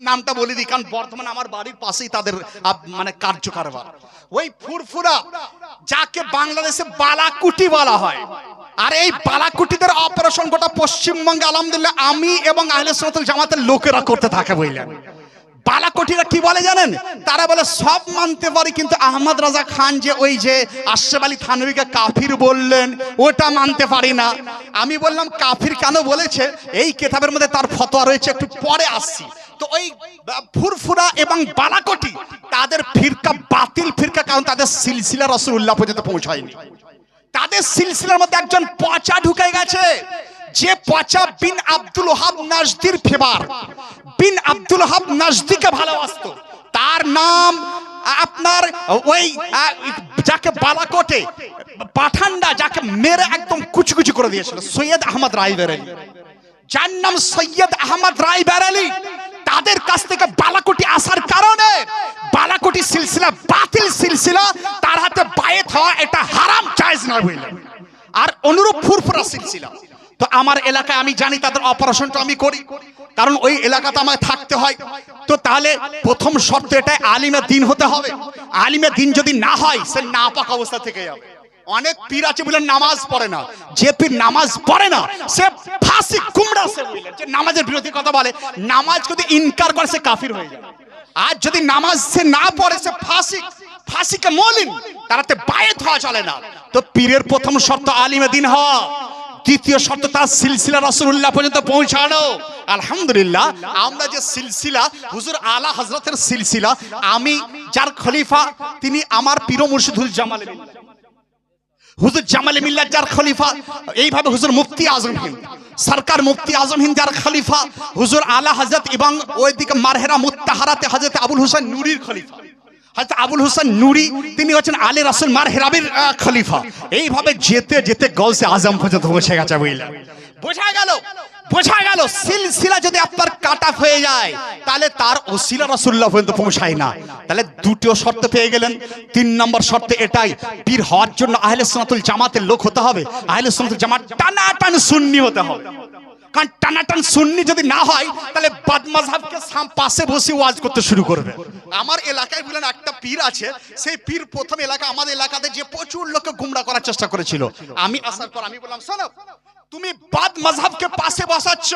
নামটা বলে দিই, কারণ বর্তমানে আমার বাড়ির পাশেই তাদের মানে কার্যকারবার। ওই ফুরফুরা যাকে বাংলাদেশে বালাকুটি বলা হয়, আর এই বালাকুটিদের অপারেশন গোটা পশ্চিমবঙ্গে আলহামদুলিল্লাহ আমি এবং আহলে সুন্নাত ওয়াল জামাতের লোকেরা করতে থাকে। বুঝলেন, বালাকটিরা কি বলে জানেন? তারা বলে সব মানতে পারি, কিন্তু আহমদ রাজা খান যে ওই যে আশরাফ আলী থানভীকে কাফির বললেন ওটা মানতে পারি না। আমি বললাম কাফির কেন বলেছে, এই কিতাবের মধ্যে তার ফতোয়া রয়েছে, একটু পরে আসছি। তো ওই ফুরফুরা এবং বালাকটি তাদের ফিরকা বাতিল ফিরকা, কারণ তাদের সিলসিলা রাসূলুল্লাহ পর্যন্ত পৌঁছায়নি। তাদের সিলসিলার মধ্যে একজন পচা ঢুকে গেছে, যে পচা বিন আব্দুল ওহাব নাজদির ফেভার, বিন আব্দুল ওহাব নাজদিকে ভালোবাসতো। তার নাম আপনার ওই যাকে বালাকোটে পাঠান্ডা যাকে মেরে একদম কুচি কুচি করে দিয়েছিল, সৈয়দ আহমদ রায়বেরেলী, যার নাম সৈয়দ আহমদ রায়বেরেলী। তাদের কাছ থেকে বালাকোটি আসার কারণে বালাকোটি সিলসিলা বাতিল সিলসিলা, তার হাতে বায়েত হওয়া এটা হারাম জায়েজ নয়। বুঝলেন, আর অনুরূপ ফুরফুরা সিলসিলা তো আমার এলাকায় আমি জানি, তাদের অপারেশনটা আমি করি, কারণ ওই এলাকাতে আমায় থাকতে হয়। তো তাহলে প্রথম শর্ত এটাই, আলিমে দিন হতে হবে। আলিমে দিন যদি না হয়, সে নাপাক অবস্থা থেকে যাবে। অনেক পীর আছে বলে নামাজ পড়ে না, যে পীর নামাজ পড়ে না সে ফাসিক গুমরা। সে বললেন যে নামাজের বিরোধী কথা বলে, নামাজ যদি ইনকার করে সে কাফির হয়ে যায়। আর যদি নামাজ সে না পড়ে সে ফাসিক, ফাসিকে মলিন, তারাতে বায়েত হওয়া চলে না। তো পীরের প্রথম শর্ত আলিমে দিন হওয়া, দ্বিতীয় শর্ত তার সিলসিলা রাসূলুল্লাহ পর্যন্ত পৌঁছানো। আলহামদুলিল্লাহ আমরা যে সিলসিলা হুজুর আলা হযরতের সিলসিলা, আমি যার খলিফা তিনি আমার পীর মুর্শিদুল জামাল মিল্লাত, হুজুর জামাল মিল্লাত যার খলিফা, এইভাবে হুজুর মুফতি আজম হিন্দ সরকার, মুফতি আজম হিন্দ যার খলিফা, হুজুর আলা হযরত এবং ওইদিকে মারহেরা মুত্তাহারাতে হযরত আবুল হোসেন নুরির খলিফা, হযরত আবুল হোসেন নুরি তিনি হচ্ছেন আলী রাসূল মারহেরাবির খলিফা। এইভাবে যেতে যেতে গৌসে আজম পর্যন্ত পৌঁছে গেছে। বুঝলেন, বোঝা গেল সিলসিলা যদি আপনার কাট অফ হয়ে যায়, তাহলে তার ওসিলা রাসূলুল্লাহ পর্যন্ত পৌঁছায় না। তাহলে দুটো শর্ত পেয়ে গেলেন। তিন নম্বর শর্ত এটাই, পীর হওয়ার জন্য আহলে সুন্নাতুল জামাতের লোক হতে হবে, আহলে সুন্নাতুল জামাত টানাটান সুন্নি হতে হবে। কারণ টানাটান সুন্নি যদি না হয়, তাহলে বাদ মাযহাবকে পাশে বসে ওয়াজ করতে শুরু করবে। আমার এলাকায় বলেন একটা পীর আছে, সেই পীর প্রথম এলাকা আমাদের এলাকাতে যে প্রচুর লোককে গুমরা করার চেষ্টা করেছিল। আমি আসার পর আমি বললাম, শোনো তুমি বাদ মাযহাবকে পাশে বসাচ্ছ,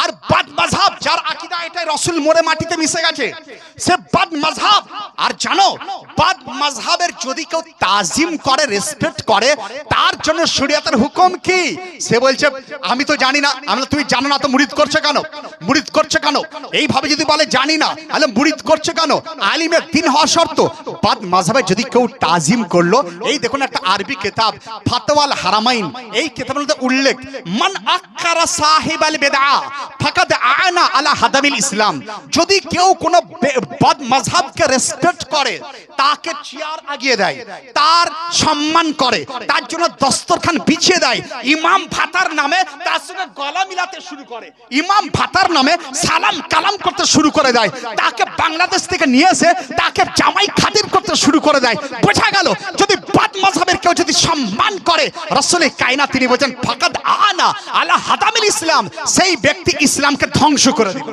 আর বাদ মাযহাব যার আকীদা এটাই রাসূল মোরে মাটিতে মিশে গেছে, সে বাদ মাযহাব। আর জানো বাদ মাযহাবের যদি কেউ তাজিম করে, রেসপেক্ট করে, তার জন্য শরীয়তের হুকুম কি? সে বলছে আমি তো জানি না। আমি তুমি জানো না তো মুরিদ করছো কেন? মুরিদ করছো কেন? এইভাবে যদি বলে জানি না, তাহলে মুরিদ করছো কেন? আলিমের দিন হওয়া শর্ত। বাদ মাযহাবে যদি কেউ তাজিম করলো, এই দেখুন একটা আরবি কিতাব ফাতওয়াল হারামাইন, এই কিতাবের মধ্যে উল্লেখ, মান আক্কারা সাহিবাল বিদআ ফাকাদ আনা আলা হাদামিল ইসলাম। যদি কেউ কোন বাদ মাযহাবকে রেসপেক্ট করে, তাকে চেয়ার আগিয়ে দেয়, তার সম্মান করে, তার জন্য দস্তরখান বিছিয়ে দেয়, ইমাম ভাতার নামে তার সঙ্গে গলা মিলাতে শুরু করে, ইমাম ভাতার নামে সালাম কালাম করতে শুরু করে দেয়, তাকে বাংলাদেশ থেকে নিয়ে এসে তাকে জামাই খাতির করতে শুরু করে দেয়। বোঝা গেল যদি বাদ মাযহাবের কেউ যদি সম্মান করে, রাসূল কায়নাত তিনি বলেন ফাকাদ আনা আলা হাদামিল ইসলাম, সেই ব্যক্তি ইসলামকে ধ্বংস করে দিল,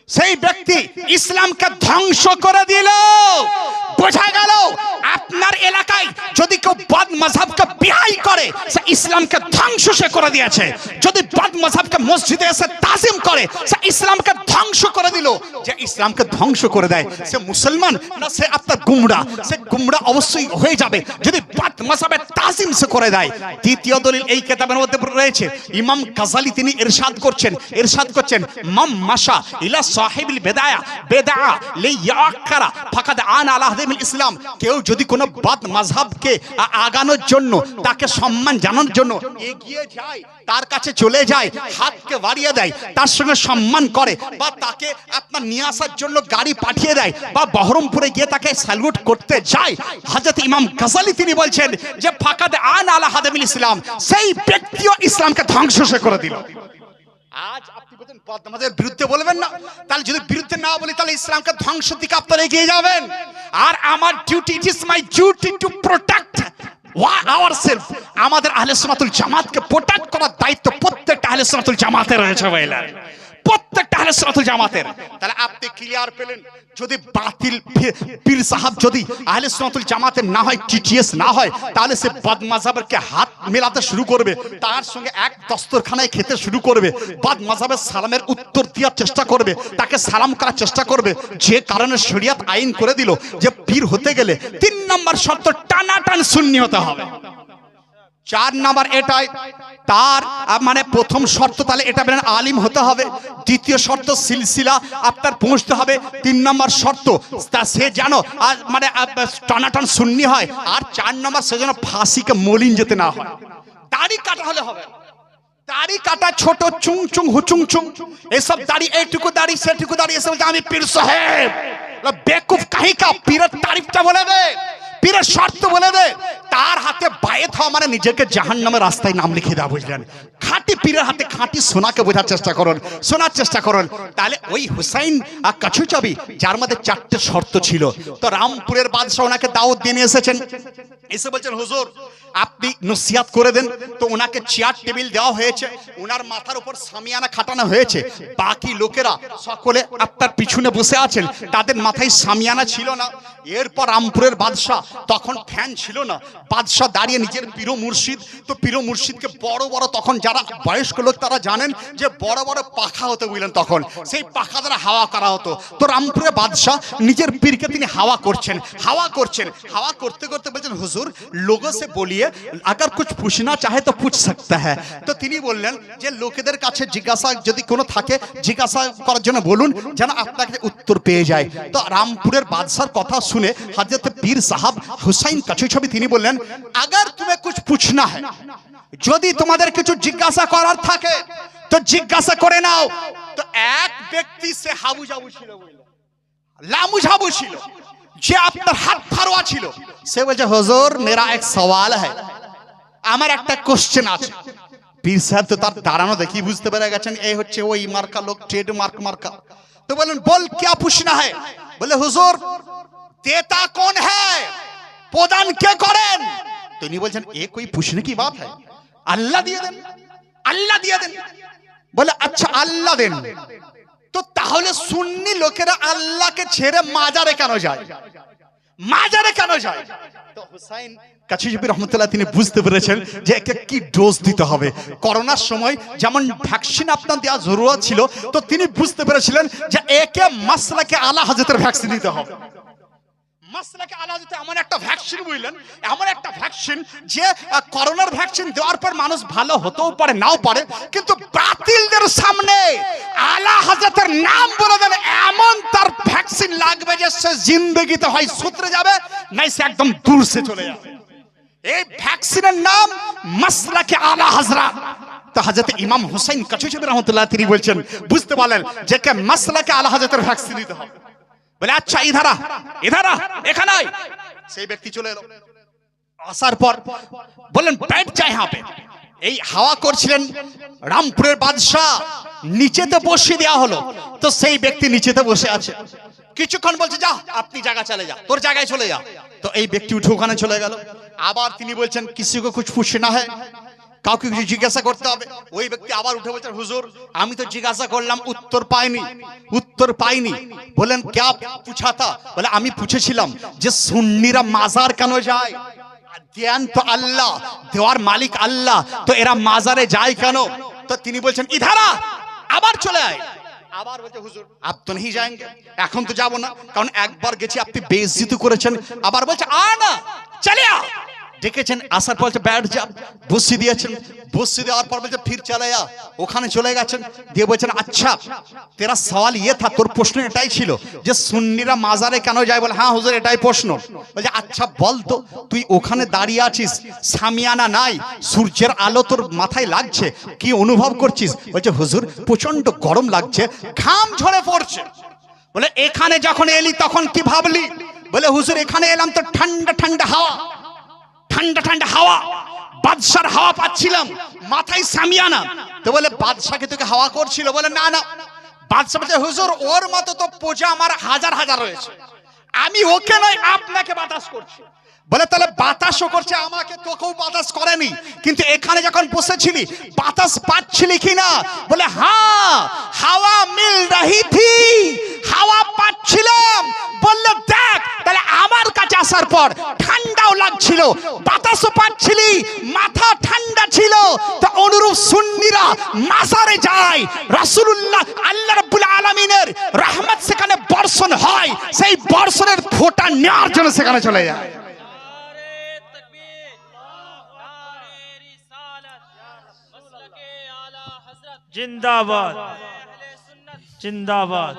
সেই ব্যক্তি ইসলামকে ধ্বংস করে দিল। বোঝা গেল আপনার এলাকায় যদি কেউ বাদ মাযহাবকে বিহাই করে, সে ইসলামকে ধ্বংস সে করে দিয়েছে। যদি বাদ মাযহাবকে মসজিদে এসে তাজিম করে, সে ইসলামকে ধ্বংস করে দিল। যে ইসলামকে ধ্বংস করে দেয় সে মুসলমান না সে আপনার গুমরা? সে গুমরা অবশ্যই হয়ে যাবে যদি বাদ মাযহাবের তাজিম সে করে দেয়। দ্বিতীয় দলিল এই কিতাবের মধ্যে রয়েছে, ইমাম গাজালি তিনি ইরশাদ করছেন মাম মাশা ইলা সাহিবিল বিদআ বিদআ লিয়াকারা ফাকাদ আনা আলা হাদামিল ইসলাম। কেউ যদি কোনো বাদ মাযহাবকে আগানোর জন্য, তাকে সম্মান জানানোর জন্য এগিয়ে যায়, তার কাছে চলে যায়, হাতকে বাড়িয়ে দেয়, তার সঙ্গে সম্মান করে, বা তাকে আপনার নিয়ে আসার জন্য গাড়ি পাঠিয়ে দেয়, বা বহরমপুরে গিয়ে তাকে স্যালুট করতে যায়, হযরত ইমাম গাজালি তিনি বলছেন যে ফাকাদ আনা আলা হাদামিল ইসলাম, সেই ব্যক্তিও ইসলামকে ধ্বংস করে দিল। আজ আপনি বলেন বাদ মাযহাবের বিরুদ্ধে বলবেন না, তাহলে যদি বিরুদ্ধে না বলি তাহলে ইসলামকে ধ্বংসের দিকে আপনারা এগিয়ে যাবেন। আর আমার duty, it is my duty to protect ourselves। আমাদের আহলে সুন্নাতুল জামাতকে প্রোটেক্ট করার দায়িত্ব প্রত্যেকটা আহলে সুন্নাতুল জামাতের রয়েছে। প্রত্যেকটা আহলে সুন্নাত ওয়াল জামাতের। তাহলে আপনি ক্লিয়ার পেলেন, যদি বাতিল পীর সাহেব যদি আহলে সুন্নাত ওয়াল জামাতের না হয়, টিটিএস না হয়, তাহলে সে বাদ মাযহাবেরকে হাত মেলাতে শুরু করবে, তার সঙ্গে এক দস্তরখানায় খেতে শুরু করবে, বাদ মাযহাবের সালামের উত্তর দেওয়ার চেষ্টা করবে, তাকে সালাম করার চেষ্টা করবে। যে কারণে শরীয়ত আইন করে দিল যে পীর হতে গেলে 3 নম্বর শর্ত টানাটান সুন্নি হতে হবে। 4 নাম্বার এটাই তার মানে প্রথম শর্ত, তাহলে এটা বলেন আলিম হতে হবে। দ্বিতীয় শর্ত সিলসিলা আপনার পৌঁছতে হবে। 3 নম্বর শর্ত তা সে জানো মানে টানাটান সুন্নি হয়। আর 4 নম্বর সে যেন ফাঁসিকে মলিন যেতে না হয়। দাড়ি কাটা হলে হবে, দাড়ি কাটা ছোট চুং চুং হুচুং চুং এসব দাড়ি, এইটুকু দাড়ি সেটুকু দাড়ি এসব আমি পীর সাহেব বেকুফ কাহিকা পীরের তারিফটা বলে দে, পীরের শর্ত বলে দে, তার হাতে বায়েত হওয়া মানে নিজেকে জাহান্নামের রাস্তায় নাম লিখে দেওয়া, বুঝলেন? খাঁটি পীরের হাতে খাঁটি সোনাকে বোঝার চেষ্টা করুন, শোনার চেষ্টা করুন। তাহলে ওই হুসাইন আর কাছুচাবি যার মধ্যে 4টে শর্ত ছিল, তো রামপুরের বাদশাহ ওনাকে দাওয়াত দিয়ে নিয়ে এসেছেন, এসে বলছেন হুজুর আপনি নসিহত করে দেন। তো ওনাকে চেয়ার টেবিল দেওয়া হয়েছে, ওনার মাথার উপর সামিয়ানা খাটানো হয়েছে, বাকি লোকেরা সকলে আপনার পিছনে বসে আছেন, তাদের মাথায় সামিয়ানা ছিল না। এরপর রামপুরের বাদশাহ, তখন ফ্যান ছিল না, বাদশাহ দাঁড়িয়ে নিজের পীর মুর্শিদ, তো পীর মুর্শিদকে বড় বড়, তখন যারা বয়স্ক লোক তারা জানেন যে বড় বড় পাখা হতো, বুঝলেন? তখন সেই পাখা দ্বারা হাওয়া করা হতো। তো রামপুরের বাদশাহ নিজের পীরকে তিনি হাওয়া করছেন, হাওয়া করছেন, হাওয়া করতে করতে বলছেন হুজুর লোগों से बोलिए अगर कुछ पूछना चाहे तो पूछ सकता है। তো তিনি বললেন যে লোকেদের কাছে জিজ্ঞাসা যদি কোনো থাকে জিজ্ঞাসা করার জন্য বলুন, যেন আপনাকে উত্তর পেয়ে যায়। তো রামপুরের বাদশার কথা শুনে হযরত পীর সাহেব হুসাইন কাছুচাবি তিনি বললেন अगर तुम्हें कुछ पूछना है, যদি তোমাদের কিছু জিজ্ঞাসা করার থাকে তো জিজ্ঞাসা করে নাও। তো এক ব্যক্তি সে হাবুজাবু ছিল, লামুঝাবু ছিল, যে আপনার হাত ফারোয়া ছিল, সে বলছে হুজুর মেরা এক সওয়াল হ্যায়, আমার একটা কোশ্চেন আছে। পীর সাহেব তো তার দাঁড়ানো দেখি বুঝতে পেরে গেছেন এই হচ্ছে ওই মার্কা লোক, ট্রেড মার্ক মার্কা। তো বলেন বল क्या पूछना है? বলে হুজুর देता कौन है, প্রদান কে করেন? তিনি বলছেন এ कोई पूछने की बात है, আল্লাহ দিয়ে দেন, আল্লাহ দিয়ে দেন। বলে আচ্ছা আল্লাহ দেন, তো তাহলে সুন্নি লোকেরা আল্লাহকে ছেড়ে মাজারে কেন যায়, মাজারে কেন যায়? তো হুসাইন কাছুচাবি রহমতুল্লাহ তিনি বুঝতে পেরেছেন যে একে কি ডোজ দিতে হবে। করোনার সময় যেমন ভ্যাকসিন আপনার দেওয়া জরুরত ছিল, তো তিনি বুঝতে পেরেছিলেন যে একে মাসলাকে আলা হযরতের ভ্যাকসিন দিতে হবে। মাসলাকে আলা হযরত এমন একটা ভ্যাকসিন, বুঝলেন, এমন একটা ভ্যাকসিন যে করোনার ভ্যাকসিন দেওয়ার পর মানুষ ভালো হতেও পারে নাও পারে, কিন্তু বাতিলদের সামনে আলা হযরতের নাম বলে দেন এমন তার ভ্যাকসিন লাগবে যে সে জিন্দেগিতে হয় সুতরে যাবে, নাই সে একদম দূর সে চলে যাবে। এই ভ্যাকসিনের নাম মাসলাকে আলা হযরত। তো হযরত ইমাম হুসাইন কাছুচাবি রহমতুল্লাহ তিনি বলছেন বুঝতে পারলেন যে কে মাসলাকে আলা হযরতের ভ্যাকসিন দিতে হবে। বলে আচ্ছা ইধারা ইধারা এখানে আয়। সেই ব্যক্তি চলে এলো, আসার পর বললেন बैठ जा यहाँ पे। এই হাওয়া করছিলেন রামপুরের বাদশাহ, নিচেতে বসিয়ে দেওয়া হলো। তো সেই ব্যক্তি নিচেতে বসে আছে, কিছুক্ষণ বলছে যা আপনি জায়গা চলে যা, তোর জায়গায় চলে যা। তো এই ব্যক্তি উঠে ওখানে চলে গেল। আবার তিনি বলছেন কিসি কো কুছ পুছনা है, কাউকে কিছু জিজ্ঞাসা করতে হবে। ওই ব্যক্তি আবার উঠে বলছেন হুজুর আমি তো জিজ্ঞাসা করলাম উত্তর পাইনি, উত্তর পাইনি। বলেন क्या पूछा था? বলে আমি পুছেছিলাম যে সুন্নিরা মাজার কেন যায়, জ্ঞান তো আল্লাহ, দেওয়ার মালিক আল্লাহ, তো এরা মাজারে যায় কেন? তো তিনি বলছেন ইধারা, আবার চলে আয়। আবার বলছে হুজুর আপ তো नहीं जाएंगे, এখন তো যাব না, কারণ একবার গেছি আপনি বেইজ্জতি করেছেন। আবার বলছে আ না চলে আ। ডেকেছেন, আসার পর ব্যাট যা বসিয়ে দিয়েছেন, বসিয়ে দেওয়ার পর বলছে ফির চলে যা, ওখানে চলে গেছেন। দিয়ে বলছেন আচ্ছা তেরা সওয়াল ইয়ে থা, তোর প্রশ্ন এটাই ছিল যে সুন্নিরা মাজারে কেন যায়? বলে হ্যাঁ হুজুর এটাই প্রশ্ন। বলছে আচ্ছা বল তো তুই ওখানে দাঁড়িয়ে আছিস, সামিয়ানা নাই, সূর্যের আলো তোর মাথায় লাগছে, কি অনুভব করছিস? বলছে হুজুর প্রচন্ড গরম লাগছে, ঘাম ঝরে পড়ছে। বলে এখানে যখন এলি তখন কি ভাবলি? বলে হুজুর এখানে এলাম তো ঠান্ডা ঠান্ডা হাওয়া, ঠান্ডা ঠান্ডা হাওয়া, বাদশার হাওয়া পাচ্ছিলাম, মাথায় সামিয়ানা। তো বলে বাদশাকে তোকে হাওয়া করছিল? বলে না না। বাদশা বলছে হুজুর ওর মতো তো পূজা আমার হাজার হাজার রয়েছে, আমি ওকে নয় আপনাকে বাতাস করছি। বলে তাহলে বাতাসও করছে আমাকে, তোকেও বাতাস করেনি, কিন্তু এখানে যখন বসেছিলি বাতাস পাচ্ছিলি কিনা? বলে হ্যাঁ, হাওয়া মিল রহি থি, হাওয়া পাচ্ছিলাম। বললে দেখ, তাহলে আমার কাছে আসার পর ঠান্ডাও লাগছিল, বাতাসও পাচ্ছিলি, মাথা ঠান্ডা ছিল। তো অনুরূপ সুন্নিরা মাজারে যায়, রাসূলুল্লাহ আল্লাহ রাব্বুল আলামিনের রহমত সেখানে বর্ষণ হয়, সেই বর্ষণের ফোঁটা নেওয়ার জন্য সেখানে চলে যায়। जिंदाबाद जिंदाबाद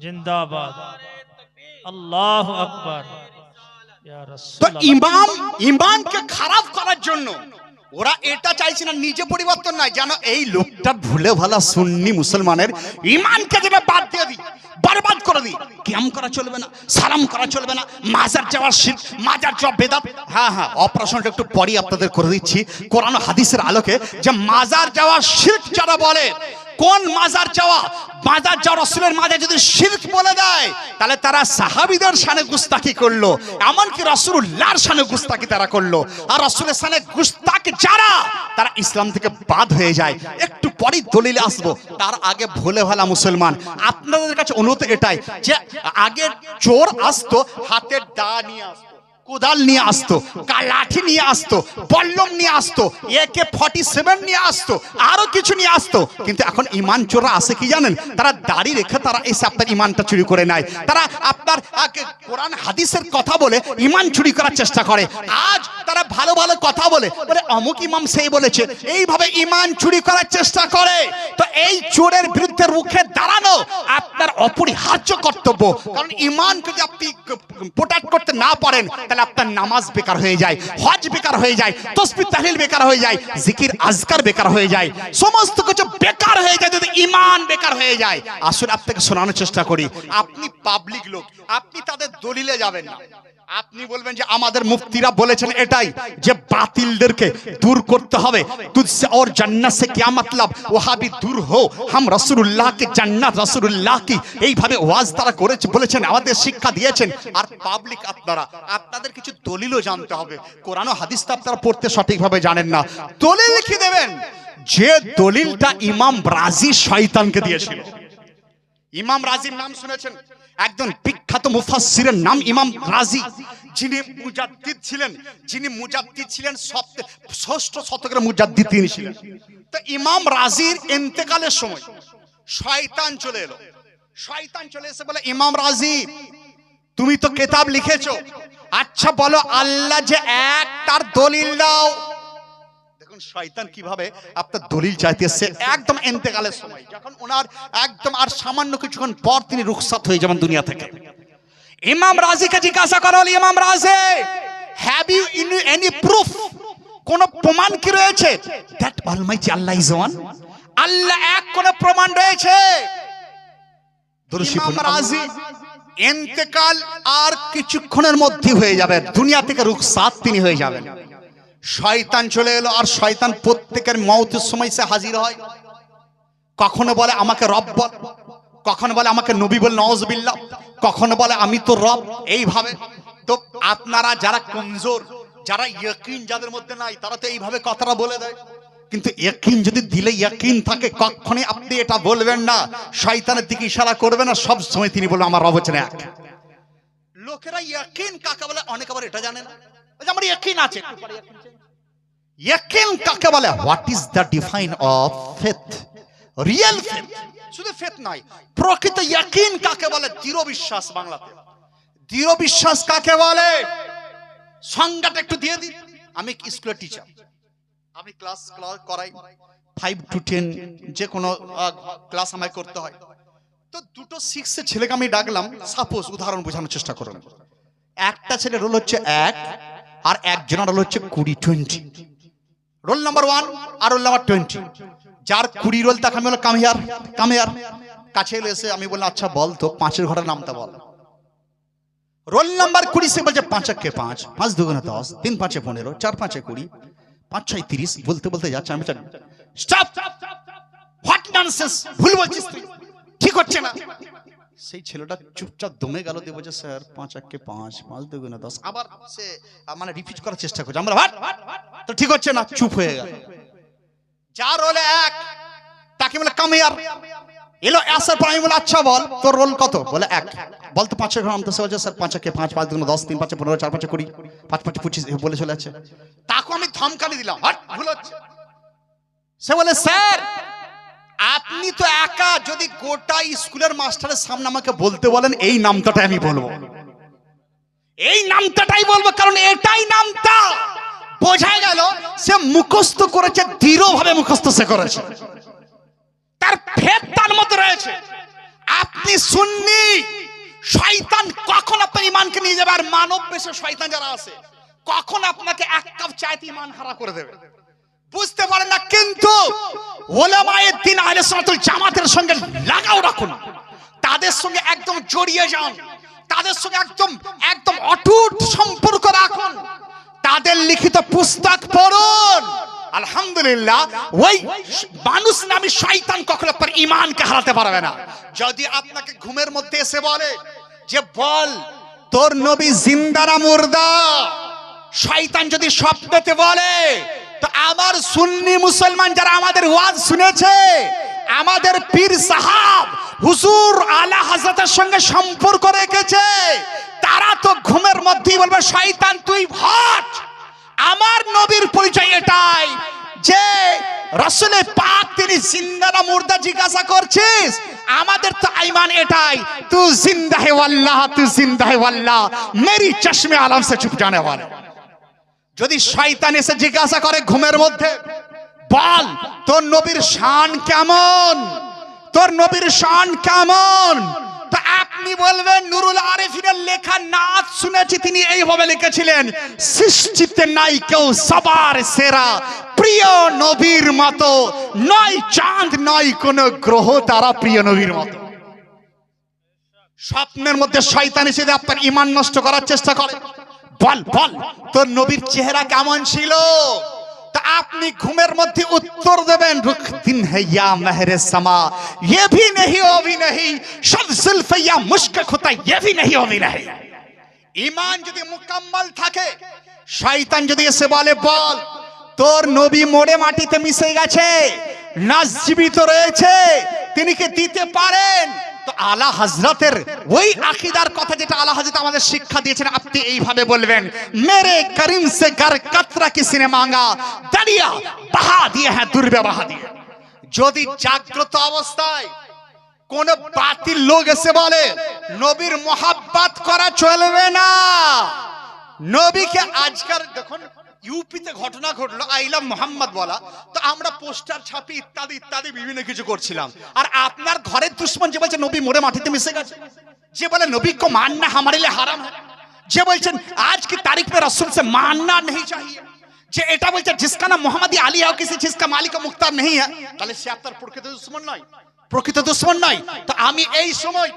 जिंदाबाद अल्लाह अकबर या रसूल। তো ইমানকে খারাপ করার জন্য ওরা এটা চাইছে না, নিজে পরিবর্তন নাই, যেন এই লোকটা ভুলে ভালা সুন্নি মুসলমানের ইমানকে যেন বাদ দিয়ে দিই, বরবাদ করে দিই। কিয়াম করা চলবে না, সালাম করা চলবে না, মাজার যাওয়ার শিরক, মাজার যাওয়া বেদাত। হ্যাঁ হ্যাঁ, অপারেশনটা একটু পরে আপনাদের করে দিচ্ছি কোরআন ও হাদিসের আলোকে, যে মাজার যাওয়া শিরক যারা বলে, কোন মাজার যাওয়া? মাজার যাওয়া রাসূলের মাজার যদি শিরক বলে দেয়, তাহলে তারা সাহাবীদের শানে গুস্তাকি করলো, এমনকি রাসূলুল্লাহর শানে গুস্তাকি তারা করলো। আর রাসূলের শানে গুস্তাক যারা, তারা ইসলাম থেকে বাদ হয়ে যায়। একটু পরেই দলিলে আসবো, তার আগে ভুলে ভালা মুসলমান, আপনাদের কাছে অনুরোধ এটাই যে আগে চোর আসতো হাতের দা নিয়ে আসতো, কোদাল নিয়ে আসতো, লাঠি নিয়ে আসতো, বল্লম নিয়ে আসতো, AK-47 নিয়ে আসতো, আরো কিছু নিয়ে আসতো। কিন্তু এখন ইমান চোররা আসে কি জানেন? তারা দাড়ি রেখে তারা এসে আপনার ইমানটা চুরি করে নেয়। তারা আপনার কোরআন হাদিসের কথা বলে ইমান চুরি করার চেষ্টা করে। আজ তারা ভালো ভালো কথা বলে, বলে অমুক ইমাম সেই বলেছে, এইভাবে ইমান চুরি করার চেষ্টা করে। তো এই চোরের বিরুদ্ধে রুখে দাঁড়ানো আপনার অপরিহার্য কর্তব্য, কারণ ইমানকে যদি আপনি প্রোটেক্ট করতে না পারেন, আপনার নামাজ বেকার হয়ে যায়, হজ বেকার হয়ে যায়, তাসবিহ তাহলিল বেকার হয়ে যায়, জিকির আজকার বেকার হয়ে যায়, সমস্ত কিছু বেকার হয়ে যায় যদি ঈমান বেকার হয়ে যায়। আসলে আপনাকে শোনানোর চেষ্টা করি, আপনি পাবলিক লোক, আপনি তাদের দলিলে যাবেন না। আপনি বলবেন যে আমাদের মুফতিরা বলেছেন এটাই, যে বাতিলদেরকে দূর করতে হবে, তুঝসে और জান্নাত সে क्या मतलब, ওয়াহাবি দূর হো, হাম রাসূলুল্লাহ কে জান্নাত রাসূলুল্লাহ কি, এইভাবে ওয়াজ তারা করেছে, বলেছেন, আমাদের শিক্ষা দিয়েছেন। আর পাবলিক আপনারা, আপনাদের কিছু দলিলও জানতে হবে। কোরআন ও হাদিসটা আপনারা পড়তে সঠিকভাবে জানেন না, দলিল কি দেবেন? যে দলিলটা ইমাম রাজি শয়তানকে দিয়েছিল। ইমাম রাজির নাম শুনেছেন? একজন বিখ্যাত মুফাসসিরের নাম ইমাম রাজি, যিনি মুজাদ্দিদ ছিলেন, ষষ্ঠ শতকের মুজাদ্দিদ তিনি ছিলেন। তো ইমাম রাজির ইন্তেকালের সময় শয়তান চলে এলো। শয়তান চলে এসে বলে, ইমাম রাজি তুমি তো কিতাব লিখেছো, আচ্ছা বলো আল্লাহ যে এক, তার দলিল দাও। দেখুন শয়তান কিভাবে আপনার দলিল চাইতেছে একদম ইন্তেকালের সময়, যখন ওনার একদম আর সামান্য কিছুক্ষণ পর তিনি রুখসাত হয়ে যাবেন দুনিয়া থেকে। ইমাম রাজিকে জিজ্ঞাসা করা হলো, ইমাম রাজি হ্যাভ ইউ এনি প্রুফ, কোন প্রমাণ কি রয়েছে that almighty Allah is one, Allah এক, কোন প্রমাণ রয়েছে? ইমাম রাজি ইন্তেকাল আর কিছুক্ষণের মধ্যে হয়ে যাবে, দুনিয়া থেকে রুখসাত তিনি হয়ে যাবেন। শয়তান চলে এলো, আর শয়তান প্রত্যেকের মওতের সময় সে হাজির হয়। কখনো বলে আমাকে রব বল, কখনো বলে আমাকে নবী বল, নাউজুবিল্লাহ, কখনো বলে আমি তো রব, এইভাবে। তো আপনারা যারা কমজোর, যারা ইয়াকিন যাদের মধ্যে নাই, তারা তো এইভাবে কথাটা বলে দেয়। কিন্তু ইয়াকিন যদি দিলে ইয়াকিন থাকে, কখনোই আপনি এটা বলবেন না, শয়তানের দিকে ইশারা করবেন না, সব সময় তিনি বলবেন আমার রব হচ্ছেন এক। লোকেরা ইয়াকিন কাকে বলে অনেকে আবার এটা জানে না, আমার ইয়াকিন আছে। ইয়াকিন কাকে বলে? What is the define of faith, real faith, শুধু ফেথ নয়, প্রকৃত ইয়াকিন কাকে বলে? দৃঢ় বিশ্বাস। বাংলাতে দৃঢ় বিশ্বাস কাকে বলে? সংজ্ঞাটা একটু দিয়ে দিই। আমি স্কুলের টিচার, আমি ক্লাস করাই 5 to 10, যে কোনো ক্লাস আমায় করতে হয়। তো দুটো 6 এর ছেলেকে আমি ডাকলাম, সাপোজ উদাহরণ বোঝানোর চেষ্টা করুন। একটা ছেলে রোল হচ্ছে 1, আর একজনের রোল হচ্ছে 20-20, রোল নাম্বার 1 আর রোল নাম্বার 20। যার 20 রোল তাকে আমি বললাম কামিয়ার কাছে এসে আমি বললাম, আচ্ছা বল তো 5 এর ঘরের নামটা বল। রোল নাম্বার 20 সে বলছে 5 একে 5, 5 দুগুণে 10, 3 5 15, 4 5 20, 5 6 30, বলতে বলতে যাচ্ছে। আমি স্টপ, হোয়াট ননসেন্স, ভুল বলছিস তুই, ঠিক হচ্ছে না। সেই ছেলেটা চুপচাপ দমে গেল, দিয়ে বলছে স্যার 5 একে 5, 5 দুগুণে 10। আবার সে মানে রিপিট করার চেষ্টা করছে, আমরা ভাট তো ঠিক হচ্ছে না, চুপ হয়ে গেল। যার রোলে 1 তাকে বলে কাম হিয়ার, এলো আসার পর আমি বলে আচ্ছা বল তোর রোল কত, বলে 1। বল তো 5 গ্রাম, তো সে বলছে স্যার 5 একে 5, 5 দুগুণে 10, 3 5 15, 4 5 20, 5 5 25 বলে চলে যাচ্ছে। তাকে আমি ধমকানি দিলাম, হট ভুল হচ্ছে। সে বলে স্যার আপনি তো একা, যদি গোটা স্কুলের মাস্টারের সামনে আমাকে বলতে বলেন এই নামটাই আমি বলবো, এই নামটাই বলবো, কারণ এটাই নামটা। বোঝা গেল সে মুখস্থ করেছে, দৃঢ়ভাবে মুখস্থ সে করেছে, তার ফেদ তার মধ্যে রয়েছে। আপনি সুন্নি, শয়তান কখন আপনার ইমানকে নিয়ে যাবে, আর মানব বেশে শয়তান যারা আছে কখন আপনাকে 1 কাপ চাইতে ইমান হারা করে দেবে, বুঝতে পারেন না। কিন্তু ওলামায়ে দ্বীন আহলে সুন্নাতুল জামাতের সঙ্গে লাগাও রাখুন, তাদের সঙ্গে একদম জড়িয়ে যান, তাদের সঙ্গে একদম একদম অটুট সম্পর্ক রাখুন, তাদের লিখিত পুস্তক পড়ুন। আলহামদুলিল্লাহ, ওই মানুষ নামী শয়তান কখনো আপনার ঈমানকে হারাতে পারবে না। যদি আপনাকে ঘুমের মধ্যে এসে বলে যে বল তোর নবী জিন্দা না মুর্দা, শয়তান যদি স্বপ্নেতে বলে, তো আমার সুন্নি মুসলমান যারা আমাদের ওয়াজ শুনেছে, আমাদের পীর সাহাব হুজুর আলা হযরতের সঙ্গে সম্পর্ক রেখেছে, তারা তো ঘুমের মধ্যেই বলবে শয়তান তুই ভাট। আমার নবীর পরিচয় এটাই যে রাসূলে পাক তিনি জিন্দা না মুর্দা জিজ্ঞাসা করছিস, আমাদের তো ঈমান এটাই তু জিন্দা হে ওয়াল্লাহ, তু জিন্দা হে ওয়াল্লাহ, মেরি চশমে আলম সে চুপ জানে ওয়ালা। যদি শয়তান এসে জিজ্ঞাসা করে ঘুমের মধ্যে বল তোর নবীর শান কেমন, তোর নবীর শান কেমন, তো আপনি বলবেন নুরুল আরিফিনের লেখা নাত শুনেছি, তিনি এইভাবে লিখেছিলেন, সৃষ্টিতে নাই কেউ সবার সেরা, প্রিয় নবীর মতো, নয় চাঁদ নয় কোন গ্রহ তারা প্রিয় নবীর মতো। স্বপ্নের মধ্যে শয়তান এসে আপনার ঈমান নষ্ট করার চেষ্টা করে, বল বল তোর নবীর চেহারা কেমন ছিল, তা আপনি ঘুমের মধ্যে উত্তর দেবেন রুখতিন হে ইয়া মেহরে সামা, ये भी नहीं वो भी नहीं, सब जुल्फ या मुश्क होता ये भी नहीं वो भी नहीं। ঈমান যদি মুকাম্মাল থাকে, শয়তান যদি এসে বলে বল তোর নবী মরে মাটিতে মিশে গেছে না জীবিত রয়েছে, তিনি কি দিতে পারেন, তো আলা হযরতের ওই আকীদার কথা যেটা আলা হযরত আমাদের শিক্ষা দিয়েছেন, আপনি এইভাবে বলবেন মেরে করিম সে ঘর কতরা কিসি নে মাঙ্গা, দরিয়া বহা দিয়ে হ্যাঁ দুর্বে বহা দিয়ে। যদি জাগ্রত অবস্থায় কোন বাতিল লোক এসে বলে নবীর মোহাব্বত করা চলবে না, নবীকে আজকাল দেখুন ইউপিতে ঘটনা ঘটলো, আই লাভ মোহাম্মদ বলা, তো আমরা পোস্টার ছাপি ইত্যাদি ইত্যাদি বিভিন্ন কিছু করছিলাম, আর আপনার ঘরের দুশ্মন যে বলছে নবী মরে মাটিতে মিশে গেছে, যে বলে নবী কো মাননা হামারে লিয়ে হারাম है, যে বলছেন আজ কি তারিখ पे रसूल से मानना नहीं चाहिए, যে এটা বলছে जिसका नाम मोहम्मदी आली है किसी चीज का मालिक का मुख्तार नहीं है, তাহলে সে আপনার প্রকৃত দুশ্মন নয়, প্রকৃত দুশ্মন নয়। তো আমি এই সময়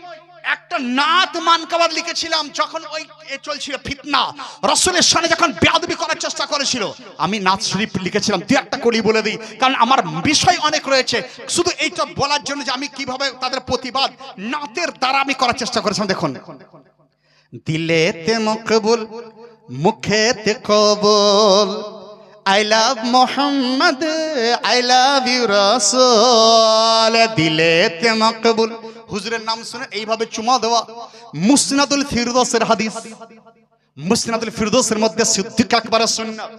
একটা নাত মানকাবাদ লিখেছিলাম, যখন ওই চলছিল ফিতনা, রাসূলের শানে যখন বেয়াদবি করার চেষ্টা করেছিল, আমি নাত শরীফ লিখেছিলাম, দুই একটা কলি বলে দিই, কারণ আমার বিষয় অনেক রয়েছে, শুধু এইটা বলার জন্য যে আমি কিভাবে তাদের প্রতিবাদ নাতের দ্বারা আমি করার চেষ্টা করেছিলাম। দেখুন, দিলেতে মকবুল মুখেতে কবুল, I love Muhammad, I love you রাসূল, দিলেতে মকবুল, হুজুরের নাম শুনে এইভাবে চুমা দেওয়া। মুসনাদুল ফিরদৌসের হাদিস, মুসনাদুল ফিরদৌসের মধ্যে সিদ্দিক আকবরের সুন্নাত,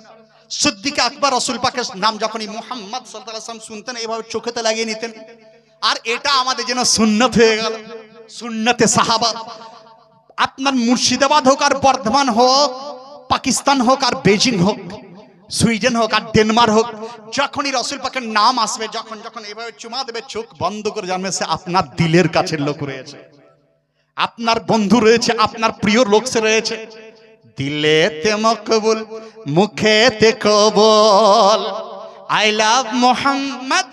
সিদ্দিক আকবর রাসূল পাকের নাম যখনই মুহাম্মদ সাল্লাল্লাহু আলাইহি ওয়াসাল্লাম শুনতেন এইভাবে চোখেতে লাগিয়ে নিতেন, আর এটা আমাদের জন্য সুন্নাত হয়ে গেল, সুন্নতে সাহাবা। আপনার মুর্শিদাবাদ হোক আর বর্ধমান হোক, পাকিস্তান হোক আর বেজিং হোক, সুইডেন হোক আর ডেনমার্ক হোক, যখনই রাসূল পাকের নাম আসবে, যখন যখন এভাবে চুমা দেবে, চোখ বন্ধ করে জানবে সে আপনার দিলের কাছের লোক রয়েছে, আপনার বন্ধু রয়েছে, আপনার প্রিয় লোক সে রয়েছে। দিলেতে মকবুল মুখেতে কবুল, I love Mohammad,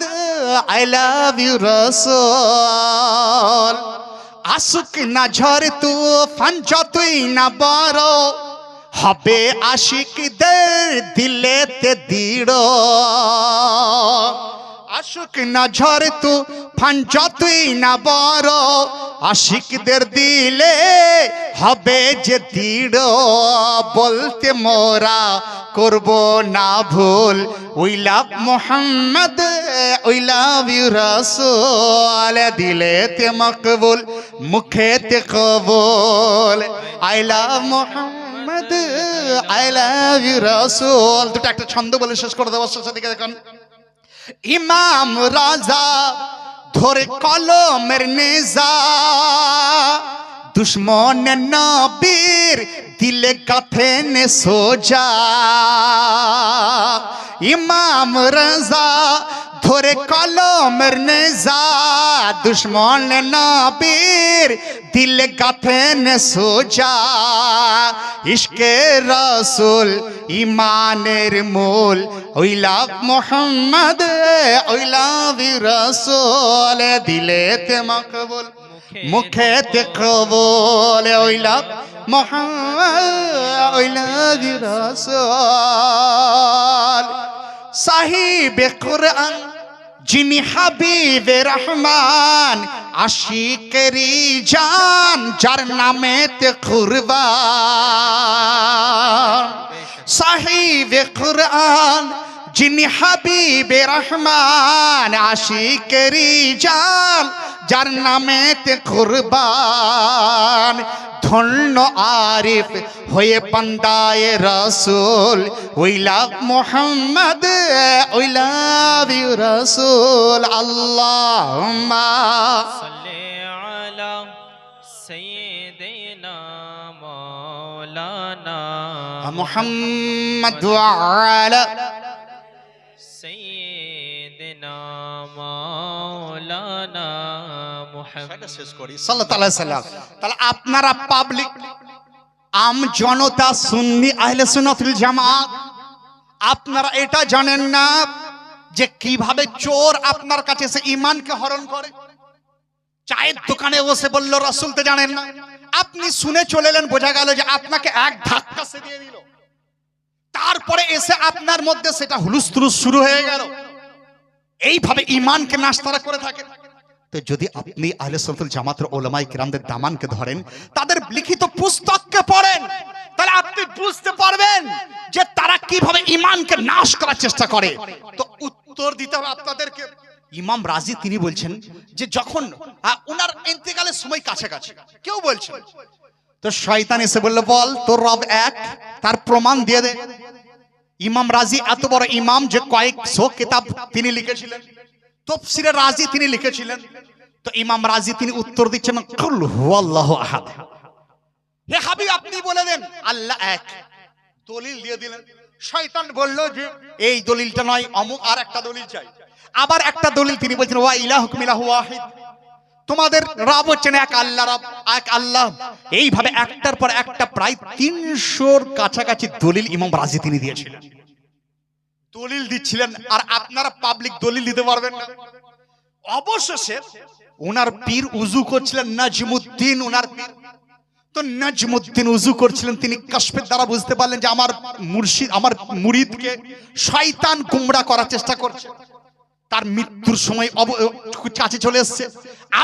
I love you Rasool, আশুক না ঝড় তুফান যতই না বড়, হবে আশিকদের দিলেতে দৃঢ়, আশুক না ঝড় তুফান যতই না বড়, আশিকদের দিলে হবে যে দৃঢ়, বলতে মোরা করব না ভুল। We love Mohammad, we love you Rasool, দিলেতে মকবুল মুখেতে কবুল। I love Mohammad, I love you Rasool. দুটো একটা ছন্দ বলে শেষ করে দেওয়ার শেষের দিকে দেখুন। ইমাম রাজা ধরে কলমের নেজা, দুশ্মন নবীর দিলে কাফেন সোজা। ইমাম রাজা ধরে কলমের নেজা, দুশ্মন নবীর দিলে কাফেন সোজা। ইশকে রাসূল ইমানের মূল, we love Mohammad, we love you Rasool, দিলেতে মকবুল মুখেতে কবুল। We love Mohammad, we love you Rasool. সাহিবে কুরআন যিনি হাবিবে রহমান, আশিকেরি জান যার নামেতে কুরবান। সাহিবে কুরআন যিনি হাবিবে রহমান, আশিকেরি জান যার নামেতে কুরবান। ধন্য আরিফ হয়ে বান্দায়ে রাসূল, we love Mohammad, we love you Rasool. আল্লাহুম্মা সাল্লি আলা সাইয়্যিদিনা মাওলানা মুহাম্মদ ওয়া আলা সাইয়্যিদিনা মাওলানা মুহাম্মদ। শেষ করি সাল্লাল্লাহু আলাইহি সাল্লাম। তাহলে আপনারা পাবলিক আম জনতা সুন্নি আহলে সুন্নাত ওয়াল জামাত, আপনারা এটা জানেন না যে কিভাবে চোর আপনার কাছে এসে ঈমানকে হরণ করে। চায়ের দোকানে বসে বলল রাসূল তো জানেন না, আপনি শুনে চলে এলেন, বোঝা গেল যে আপনাকে এক ধাক্কা সে দিয়ে দিল, তারপরে এসে আপনার মধ্যে সেটা হুলুস-তুলুস শুরু হয়ে গেল। এইভাবে ঈমানকে নাশতারা করে থাকে। তো যদি আপনি আহলে সুন্নাত ওয়াল জামাতের উলামায়ে কিরামদের দামানকে ধরেন, তাদের লিখিত পুস্তককে পড়েন, তাহলে আপনি বুঝতে পারবেন যে তারা কিভাবে ঈমানকে নাশ করার চেষ্টা করে। তো উত্তর দিতে হবে আপনাদেরকে। ইমাম রাজি তিনি বলছেন যে যখন ওনার ইন্তেকালের সময় কাছাকাছি, কেউ বলছেন তো শয়তান এসে বলল, বল তোর রব এক, তার প্রমাণ দিয়ে দে। ইমাম রাজি এত বড় ইমাম যে কয়েকশো কিতাব তিনি লিখেছিলেন, তাফসীরে রাজি তিনি লিখেছিলেন। তো ইমাম রাজি তিনি উত্তর দিচ্ছেন, কুল হুয়াল্লাহু আহাদ। হে হাবিব আপনি বলে দেন আল্লাহ এক, দলিল দিয়ে দিলেন। শয়তান বলল যে এই দলিলটা নয়, অমুক আর একটা দলিল চাই। আবার একটা দলিল তিনি বলছেন, ওয়া ইলাহুকুম ইলাহু ওয়াহিদ, তোমাদের রব হচ্ছেন এক আল্লাহ, রব এক আল্লাহ। এইভাবে একটার পর একটা প্রায় ৩০০-র কাছাকাছি দলিল ইমাম রাজি তিনি দিয়েছিলেন, দলিল দিচ্ছিলেন। আর আপনারা পাবলিক দলিল দিতে পারবেন না। অবশেষে ওনার পীর উজু করছিলেন, নাজমুদ্দিন ওনার পীর। তো নাজমুদ্দিন উজু করছিলেন, তিনি কাশফের দ্বারা বুঝতে পারলেন যে আমার মুর্শিদ, আমার মুরিদকে শয়তান গুমরা করার চেষ্টা করছে। তার মৃত্যুর সময় কাছে চলে এসেছে,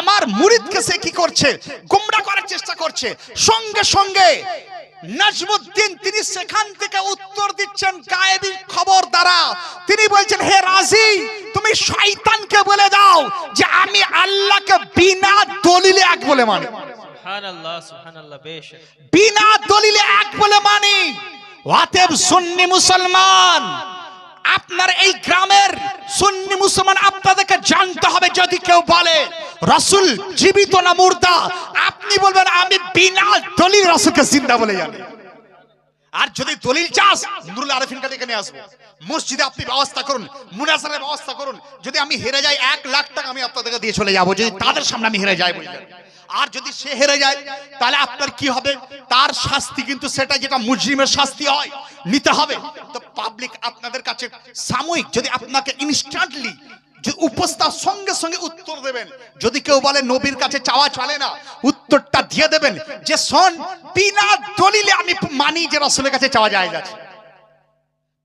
আমার মুরিদকে সে কি করছে, গুমরা করার চেষ্টা করছে। সঙ্গে সঙ্গে নাজমুদ্দিন তিনি সেখান থেকে উত্তর দিচ্ছেন গায়েবী খবর দ্বারা। তিনি বলছেন, হে রাজি, তুমি শয়তানকে বলে দাও যে আমি আল্লাহকে বিনা দলিলে এক বলে মানি। সুবহানাল্লাহ সুবহানাল্লাহ, বেশ বিনা দলিলে এক বলে মানি। অতএব সুন্নি মুসলমান, আপনার এই গ্রামের সুন্নি মুসলমান আপনাদেরকে জানতে হবে, যদি কেউ বলে রাসূল জীবিত না মুর্দা, আপনি বলবেন আমি বিনা দলিল রাসূলকে জিন্দা বলে জানি। আর যদি দলিল চাস, নুরুল আরিফিনকে ডেকে নিয়ে আসবো, মসজিদে আপনি ব্যবস্থা করুন, মুনাজারের ব্যবস্থা করুন। যদি আমি হেরে যাই ১ লাখ টাকা আমি আপনাদেরকে দিয়ে চলে যাবো, যদি তাদের সামনে আমি হেরে যাই বুঝলেন। আর যদি সে হেরে যায় তাহলে আপনার কি হবে, তার শাস্তি কিন্তু সেটা যেটা মুজরিমের শাস্তি হয় নিতে হবে। তো পাবলিক আপনাদের কাছে সাময়িক, যদি আপনাকে ইনস্ট্যান্টলি উপস্থার সঙ্গে সঙ্গে উত্তর দেবেন। যদি কেউ বলে নবীর কাছে চাওয়া চলে না, উত্তরটা দিয়ে দেবেন যে শোন, বিনা দলিলে আমি মানি যে রাসূলের কাছে চাওয়া যায় না।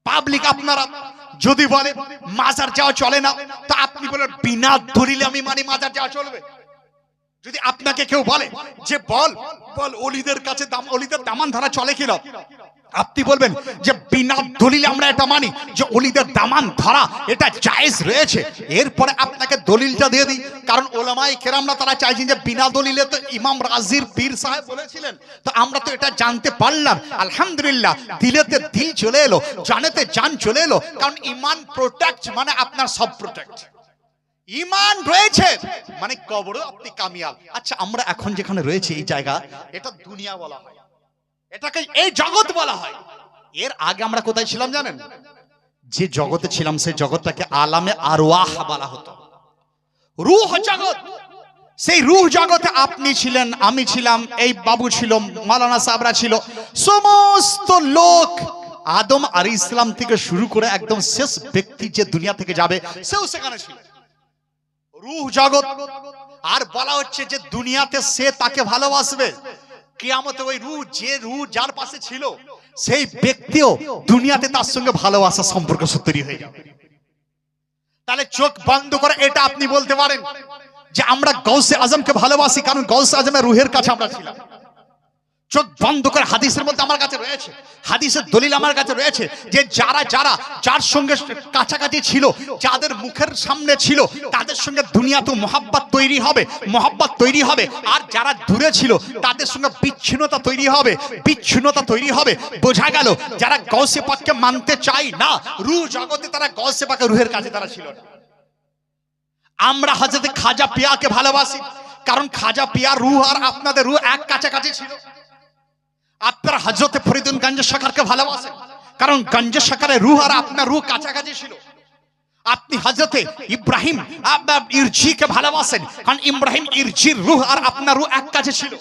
পাবলিক আপনারা যদি বলে মাজার যাওয়া চলে না, তো আপনি বলেন বিনা দলিলে আমি মানি মাজার যাওয়া চলবে। যদি আপনাকে কেউ বলে যে বল বল অলিদের কাছে অলিদের দামান ধরা চলে কিনা, আপনি বলবেন যে বিনা দলিলে আমরা এটা মানি যে অলিদের দামান ধরা এটা জায়েজ রয়েছে। এরপরে আপনাকে দলিলটা দিয়ে দিই, কারণ ওলামায়ে কেরামরা তারা চাইছেন যে বিনা দলিলে, তো ইমাম রাজির পীর সাহেব বলেছিলেন, তো আমরা তো এটা জানতে পারলাম। আলহামদুলিল্লাহ, দিলেতে দিল চলে এলো, জানেতে জান চলে এলো, কারণ ইমান প্রোটেক্ট মানে আপনার সব প্রোটেক্ট। ইমান রয়েছে মানে কবরও আপনি কামিয়াব। আচ্ছা, আমরা এখন যেখানে রয়েছে এই জায়গা, এটা দুনিয়া বলা হয়, এটাকে এই জগৎ বলা হয়। এর আগে আমরা কোথায় ছিলাম জানেন? যে জগতে ছিলাম সেই জগৎটাকে আলামে আরওয়াহ বলা হতো, রূহ জগৎ। সেই রূহ জগতে আপনি ছিলেন, আমি ছিলাম, এই বাবু ছিল, মাওলানা সাহেবরা ছিল, সমস্ত লোক আদম আলাইহিস সালাম থেকে শুরু করে একদম শেষ ব্যক্তি যে দুনিয়া থেকে যাবে সেও সেখানে ছিল, রূহ জগৎ। আর বলা হচ্ছে যে দুনিয়াতে সে তাকে ভালোবাসবে, কিয়ামতে ওই রূহ, যে রূহ যার পাশে ছিল সেই ব্যক্তিও দুনিয়াতে তার সঙ্গে ভালোবাসা সম্পর্ক তৈরি হয়ে যাবে। তাহলে চোখ বন্ধ করে এটা আপনি বলতে পারেন যে আমরা গাউসে আজমকে ভালোবাসি, কারণ গাউসে আজমের রূহের কাছে আমরা ছিলাম। চোখ বন্ধ করে হাদিসের মধ্যে আমার কাছে রয়েছে, হাদিসের দলিল আমার কাছে রয়েছে যে যারা যারা যার সঙ্গে কাছাকাছি ছিল, যাদের মুখের সামনে ছিল, তাদের সঙ্গে দুনিয়াতে মহাব্বত তৈরি হবে, মহাব্বত তৈরি হবে। আর যারা দূরে ছিল তাদের সঙ্গে বিচ্ছিন্নতা তৈরি হবে, বিচ্ছিন্নতা তৈরি হবে। বোঝা গেল যারা গাউসে পাককে মানতে চায় না, রূহ জগতে তারা গাউসে পাকের রূহের কাছে তারা ছিল না। আমরা হযরত খাজা পিয়াকে ভালোবাসি, কারণ খাজা পিয়ার রূহ আর আপনাদের রূহ এক কাছাকাছি ছিল। আপনারা হযরত ফরিদুল গঞ্জ সরকারকে ভালোবাসেন, কারণ গঞ্জ সরকারের রূহ আর আপনার রূহ কাছাকাছি ছিল। আপনি হযরতে ইব্রাহিম ইরজিকে ভালোবাসেন, কারণ ইব্রাহিম ইরজির রূহ আর আপনার রূহ এক কাছে ছিল।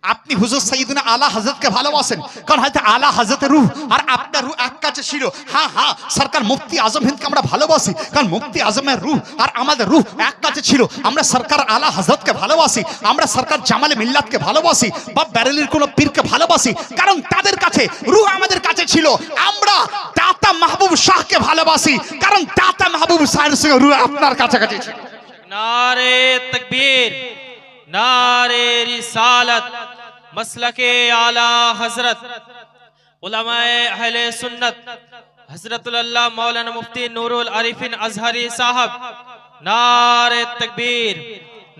আপনি হুজুর সাইয়েদনা আলা হযরতকে ভালোবাসেন, কারণ হয়তো আলা হযরতের রূহ আর আপনার রূহ এক কাছে ছিল। হ্যাঁ হ্যাঁ, সরকার মুফতি আজম হিন্দকে আমরা ভালোবাসি, কারণ মুফতি আজমের রূহ আর আমাদের রূহ এক কাছে ছিল। আমরা সরকার আলা হযরতকে ভালোবাসি, আমরা সরকার জামালে মিল্লাতকে ভালোবাসি, বা বেরেলির কোন পীরকে ভালোবাসি, কারণ তাদের কাছে রূহ আমাদের কাছে ছিল। আমরা দাতা মাহবুব শাহকে ভালোবাসি, কারণ দাতা মাহবুব শাহের সঙ্গে রূহ আপনার কাছাকাছি ছিল। नारे तकबीर, नारे रिसालत, मसलके आला हजरत, उलमाए अहले सुन्नत, हजरतुल्लाह मौलाना मुफ्ती नूरुल आरिफिन अजहरी साहब, नारे तकबीर,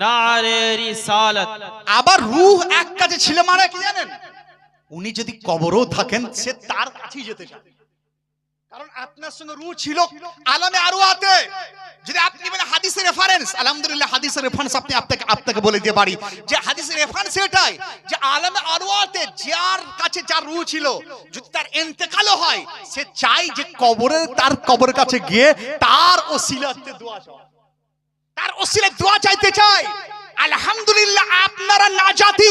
नारे रिसालत। আবার রূহ এক কাছে ছিল মানে কি জানেন? উনি যদি কবরও থাকেন সে তার কাছেই যেতে চায়, কারণ আপনার সঙ্গে রূহ ছিল আলামে আরওয়াতে। যদি আপনি বলেন হাদিসের রেফারেন্স, আলহামদুলিল্লাহ হাদিসের রেফারেন্স আপনাকে বলে দিতে পারি যে হাদিসের রেফারেন্স এটাই যে আলামে আরওয়াতে যার কাছে যার রূহ ছিল, যদি তার ইন্তেকালও হয়, সে চাই যে তার কবরের কাছে গিয়ে তার ওসিলাতে দোয়া চায়, তার ওসিলায় দোয়া চাইতে চায়। আলহামদুলিল্লাহ আপনারা নাজাতি,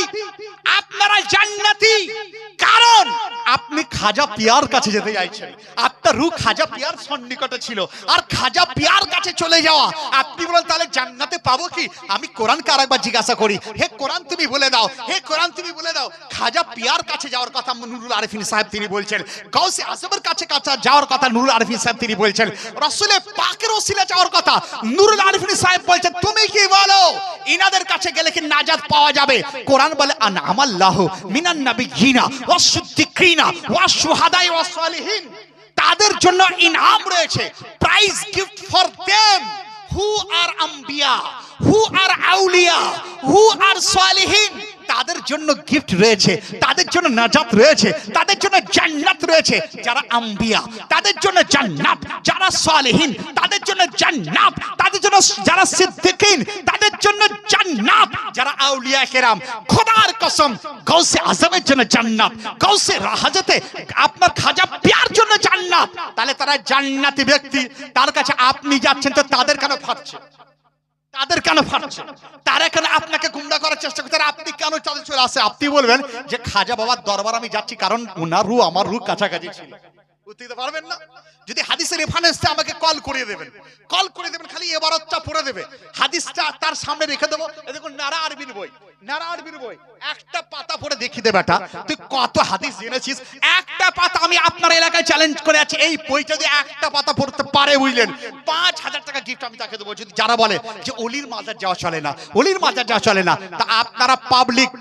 আপনারা জান্নাতি, কারণ আপনি খাজা পিয়ার কাছে যেতে চাইছেন। আপনার রূহ খাজা পিয়ার সন্নিকটে ছিল, আর খাজা পিয়ার কাছে চলে যাওয়া, আপনি বলেন তাহলে জান্নাতে পাবো কি? আমি কোরআনকে আরেকবার জিজ্ঞাসা করি, হে কোরআন তুমি বলে দাও, হে কোরআন তুমি বলে দাও, খাজা পিয়ার কাছে যাওয়ার কথা নুরুল আরিফিন সাহেব তিনি বলছেন, গাউসে আজমের কাছে যাওয়ার কথা নুরুল আরিফিন সাহেব তিনি বলছেন, রাসূলে পাকের ওসিলা যাওয়ার কথা নুরুল আরিফিন সাহেব বলছেন। তুমি কি বলো ইনাদের কাছে গেলে কি নাজাত পাওয়া যাবে? কোরআন বলে আনআমাল্লাহু মিনান নাবিয়্যিনা ওয়াস সিদ্দিকিনা ওয়াস শুহাদাই ওয়াস সালিহিন, তাদের জন্য ইনাম রয়েছে, prize gift for them who are আম্বিয়া, হু আর আউলিয়া, হু আর সালিহিন। তাদের জন্য গিফট রয়েছে, তাদের জন্য নাজাত রয়েছে, তাদের জন্য জান্নাত রয়েছে। যারা আম্বিয়া তাদের জন্য জান্নাত, যারা সালেহিন তাদের জন্য জান্নাত, তাদের জন্য যারা সিদ্দিকিন তাদের জন্য জান্নাত, যারা আউলিয়া কেরাম, খোদার কসম গাউসে আজমের জন্য জান্নাত, গাউসে হাজতে আপনার খাজা পিয়ার জন্য জান্নাত। তাহলে তারা জান্নাতি ব্যক্তি, তার কাছে আপনি যাচ্ছেন, তো তাদের কেন ফাটছে? তাদের কেন ফাটছে? তারা কেন আপনাকে গুমরাহ করার চেষ্টা করছে? আপনি কেন তাদের চলে আসে? আপনি বলবেন যে খাজা বাবার দরবার আমি যাচ্ছি, কারণ ওনার রূহ আমার রূহ কাছাকাছি ছিল। উত্তর দিতে পারবেন না? যদি হাদিসের রেফারেন্সটা আমাকে কল করে দেবেন, খালি এবারতটা পড়ে দেবে, হাদিসটা তার সামনে রেখে দেবো। দেখুন নারা আরবির বই, একটা পাতা পড়ে দেখিয়ে দে বেটা, তুই কত হাদিস জেনেছিস। একটা পাতা আমি আপনার এলাকায় চ্যালেঞ্জ করে আছি, এই বইটা যদি একটা পাতা পড়তে পারে, বুঝলেন, 5,000 টাকা গিফট আমি তাকে দেবো। যদি যারা বলে যে অলির মাজার যাওয়া চলে না, তা আপনারা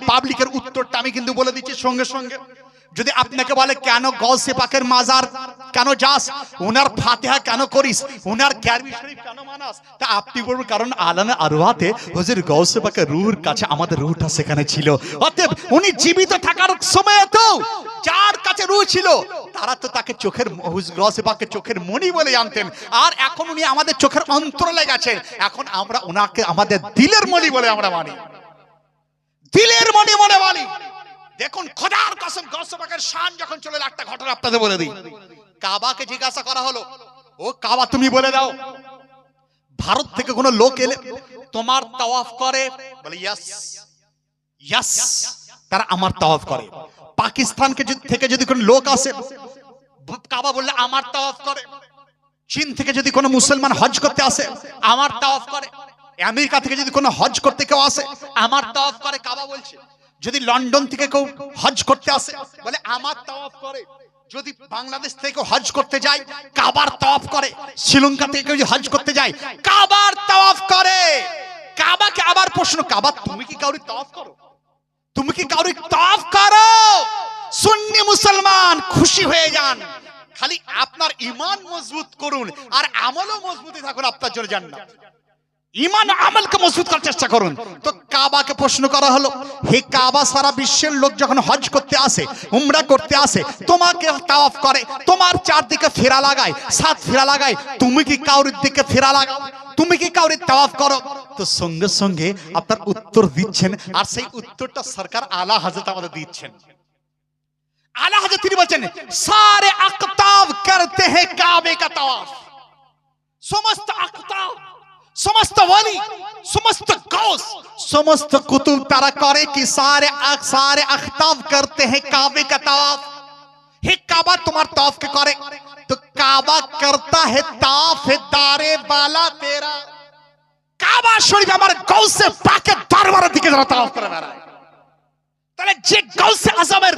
পাবলিকের উত্তরটা আমি কিন্তু বলে দিচ্ছি সঙ্গে সঙ্গে। যদি আপনাকে বলে কেন গৌসে পাকের মাজার কেন যাস, ওনার ফাতিহা কেন করিস, ওনার কারবি শরীফ কেন মানাস, তা আপনি বলবেন কারণ আলামে আরওয়াতে হুজুর গৌসে পাকের রূহের কাছে আমাদের রূহটা সেখানে ছিল। অতএব উনি জীবিত থাকার সময় তো যার কাছে রূহ ছিল তারা তো তাকে চোখের গৌসে পাকের চোখের মণি বলে জানতেন, আর এখন উনি আমাদের চোখের অন্তরালে গেছেন, এখন আমরা ওনাকে আমাদের দিলের মণি বলে আমরা মানি, দিলের মণি বলে মানি। দেখুন খোদার কসম, গৌসে পাকের শান যখন চলে, একটা ঘটনা আপনাদের বলে দিই। কাবাকে জিজ্ঞাসা করা হলো, ও কাবা তুমি বলে দাও, ভারত থেকে কোনো লোক এলে তোমার তাওয়াফ করে? বলে ইয়েস ইয়েস, তারা আমার তাওয়াফ করে। পাকিস্তান থেকে যদি কোনো লোক আসে, কাবা বললে আমার তাওয়াফ করে। চীন থেকে যদি কোনো মুসলমান হজ করতে আসে, আমার তাওয়াফ করে। আমেরিকা থেকে যদি কোনো হজ করতে কেউ আসে, আমার তাওয়াফ করে, কাবা বলছে। যদি লন্ডন থেকে কেউ হজ করতে আসে, বলে আমার তাওয়াফ করে। যদি বাংলাদেশ থেকে হজ করতে যায়, কাবার তাওয়াফ করে। শ্রীলঙ্কা থেকে কেউ হজ করতে যায়, কাবার তাওয়াফ করে। কাবাকে আবার প্রশ্ন, কাবা তুমি কি কাউরি তাওয়াফ করো? তুমি কি কাউরি তাওয়াফ করো? সুন্নি মুসলমান খুশি হয়ে যান, খালি আপনার ঈমান মজবুত করুন আর আমলও মজবুতই থাকুন, আপনার জন্য জান্নাত। ঈমান আমলকে মজবুত করার চেষ্টা করুন। তো কাবাকে প্রশ্ন করা হলো, হে কাবা, সারা বিশ্বের লোক যখন হজ করতে আসে, উমরা করতে আসে, তোমাকে তাওয়াফ করে, তোমার চারদিকে ফেরা লাগায়, 7 ফেরা লাগায়, তুমি কি কাউরির দিকে ফেরা লাগাও? তুমি কি কাউরির তাওয়াফ করো? তো সঙ্গে সঙ্গে আপনার উত্তর দিচ্ছেন, আর সেই উত্তরটা সরকার আলা হযরত আমাদের দিচ্ছেন। আলা হযরত তিনি বলছেন, সারে আকতাব করতে हैं কাবে का তাওয়াফ। সমস্ত আকতাব, समस्त वाली, समस्त गौस, समस्त कुतुब तारा करे कि सारे अख्ताब करते हैं काबे का तवाफ। हे काबा तुम्हारा तवाफ के करे, तो काबा करता है ताफ है दारे बाला तेरा। काबा शरीफ हमारे गौसे पाके दरबार दिखे जरा तवाफ करे मेरा, তাহলে যে গৌসে আজমের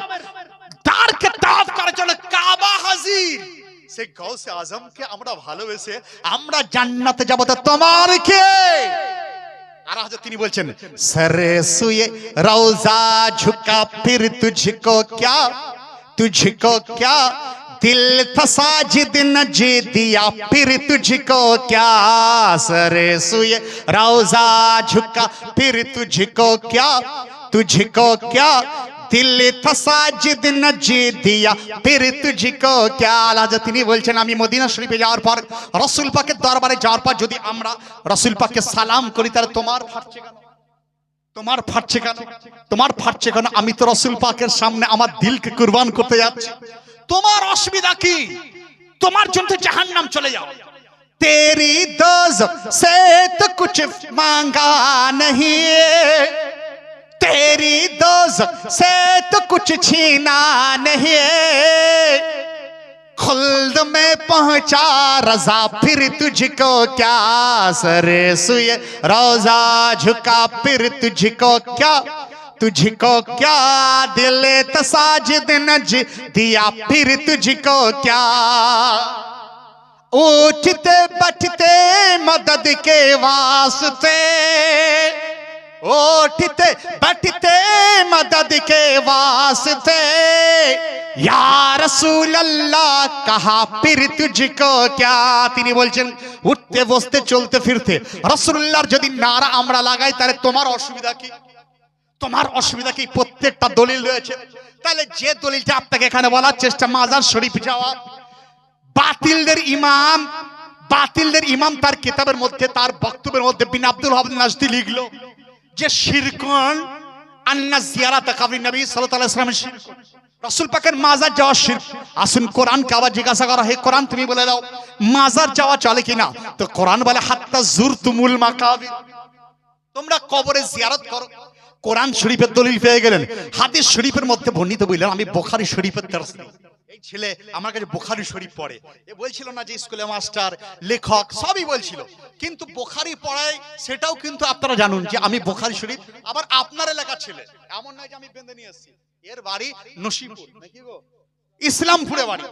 দার কে তওয়াফ করার জন্য কাবা হাজির, সেই গৌসে আজমকে আমরা ভালোবেসে আমরা জান্নাতে যাব, তো তোমার কে? আর হযরত তিনি বলছেন, সরে সুয়ে রওজা ঝুকা ফির তুঝকো क्या दिल था साजिद नज दिया फिर तुझको क्या, सरे सुए रौजा झुका फिर तुझको क्या दिल था साजिद नज दिया फिर तुझको क्या। আল্লাহ তিনি বলছেন, আমি মদিনা শরীফে যাওয়ার পর, রাসূল পাকের দরবারে যাওয়ার পর যদি আমরা রাসূল পাককে সালাম করি, তাহলে তোমার ফাটছে কেন? তোমার ফাটছে কেন? আমি তো রাসূল পাকের সামনে আমার দিলকে কুরবান করতে যাচ্ছি, তোমার অসুবিধা কি? তোমার জন্য জাহান্নাম চলে যাও। तेरी दोज़ख से तो कुछ मांगा नहीं, तेरी दोज़ख से तो कुछ छीना नहीं, खुल्द में पहुंचा रज़ा फिर तुझको क्या, सरे सुए रोज़ा झुका फिर तुझको क्या दिल तसाजिद नज दिया फिर तुझको क्या। उठते बैठते मदद के वास्ते, उठते बैठते मदद के वास्ते, या रसूल अल्लाह कहा फिर तुझको क्या। তিনি বলছেন, উঠতে বসতে চলতে ফিরতে রাসূলুল্লাহর যদি নারা আমরা লাগাই, তাহলে তোমার অসুবিধা কি? তোমার অসুবিধা কি? প্রত্যেকটা দলিল রয়েছে। তাহলে যে দলিলটা আপনাকে এখানে বলার চেষ্টা, মাজার শরীফ যাওয়া, বাতিলদের ইমাম তার কিতাবের মধ্যে, তার বক্তব্যের মধ্যে বিন আব্দুল ওয়াহাব নাজদি লিখলো যে শিরকুন আন্না জিয়ারাত কবর নবী সাল্লাল্লাহু আলাইহি ওয়াসাল্লামের শিরক, রাসূল পাকের মাজার যাওয়া শিরক। আসুন কোরআন কে আবার জিজ্ঞাসা করা, হে কোরআন তুমি বলে দাও মাজার যাওয়া চলে কিনা? তো কোরআন বলে, হাত্তা জুরতুমুল মাকাবির, তোমরা কবরে জিয়ারত করো। কোরআন শরীফের দলিল পেয়ে গেলেন, হাদিস শরীফের মধ্যে বর্ণিত বললেন, আমি বুখারী শরীফের দর্শ এই ছেলে আমার কাছে বুখারী শরীফ পড়ে, এ বলছিল না যে স্কুলে মাস্টার লেখক সবই বলছিল, কিন্তু বুখারী পড়ায় সেটাও কিন্তু আপনারা জানুন যে আমি বুখারী শরীফ আবার আপনার এলাকার ছেলে, এমন নয় যে আমি বেঁধে নিয়ে এসেছি। এর বাড়ি নসিপুর নাকি গো, ইসলামপুরে বাড়ি।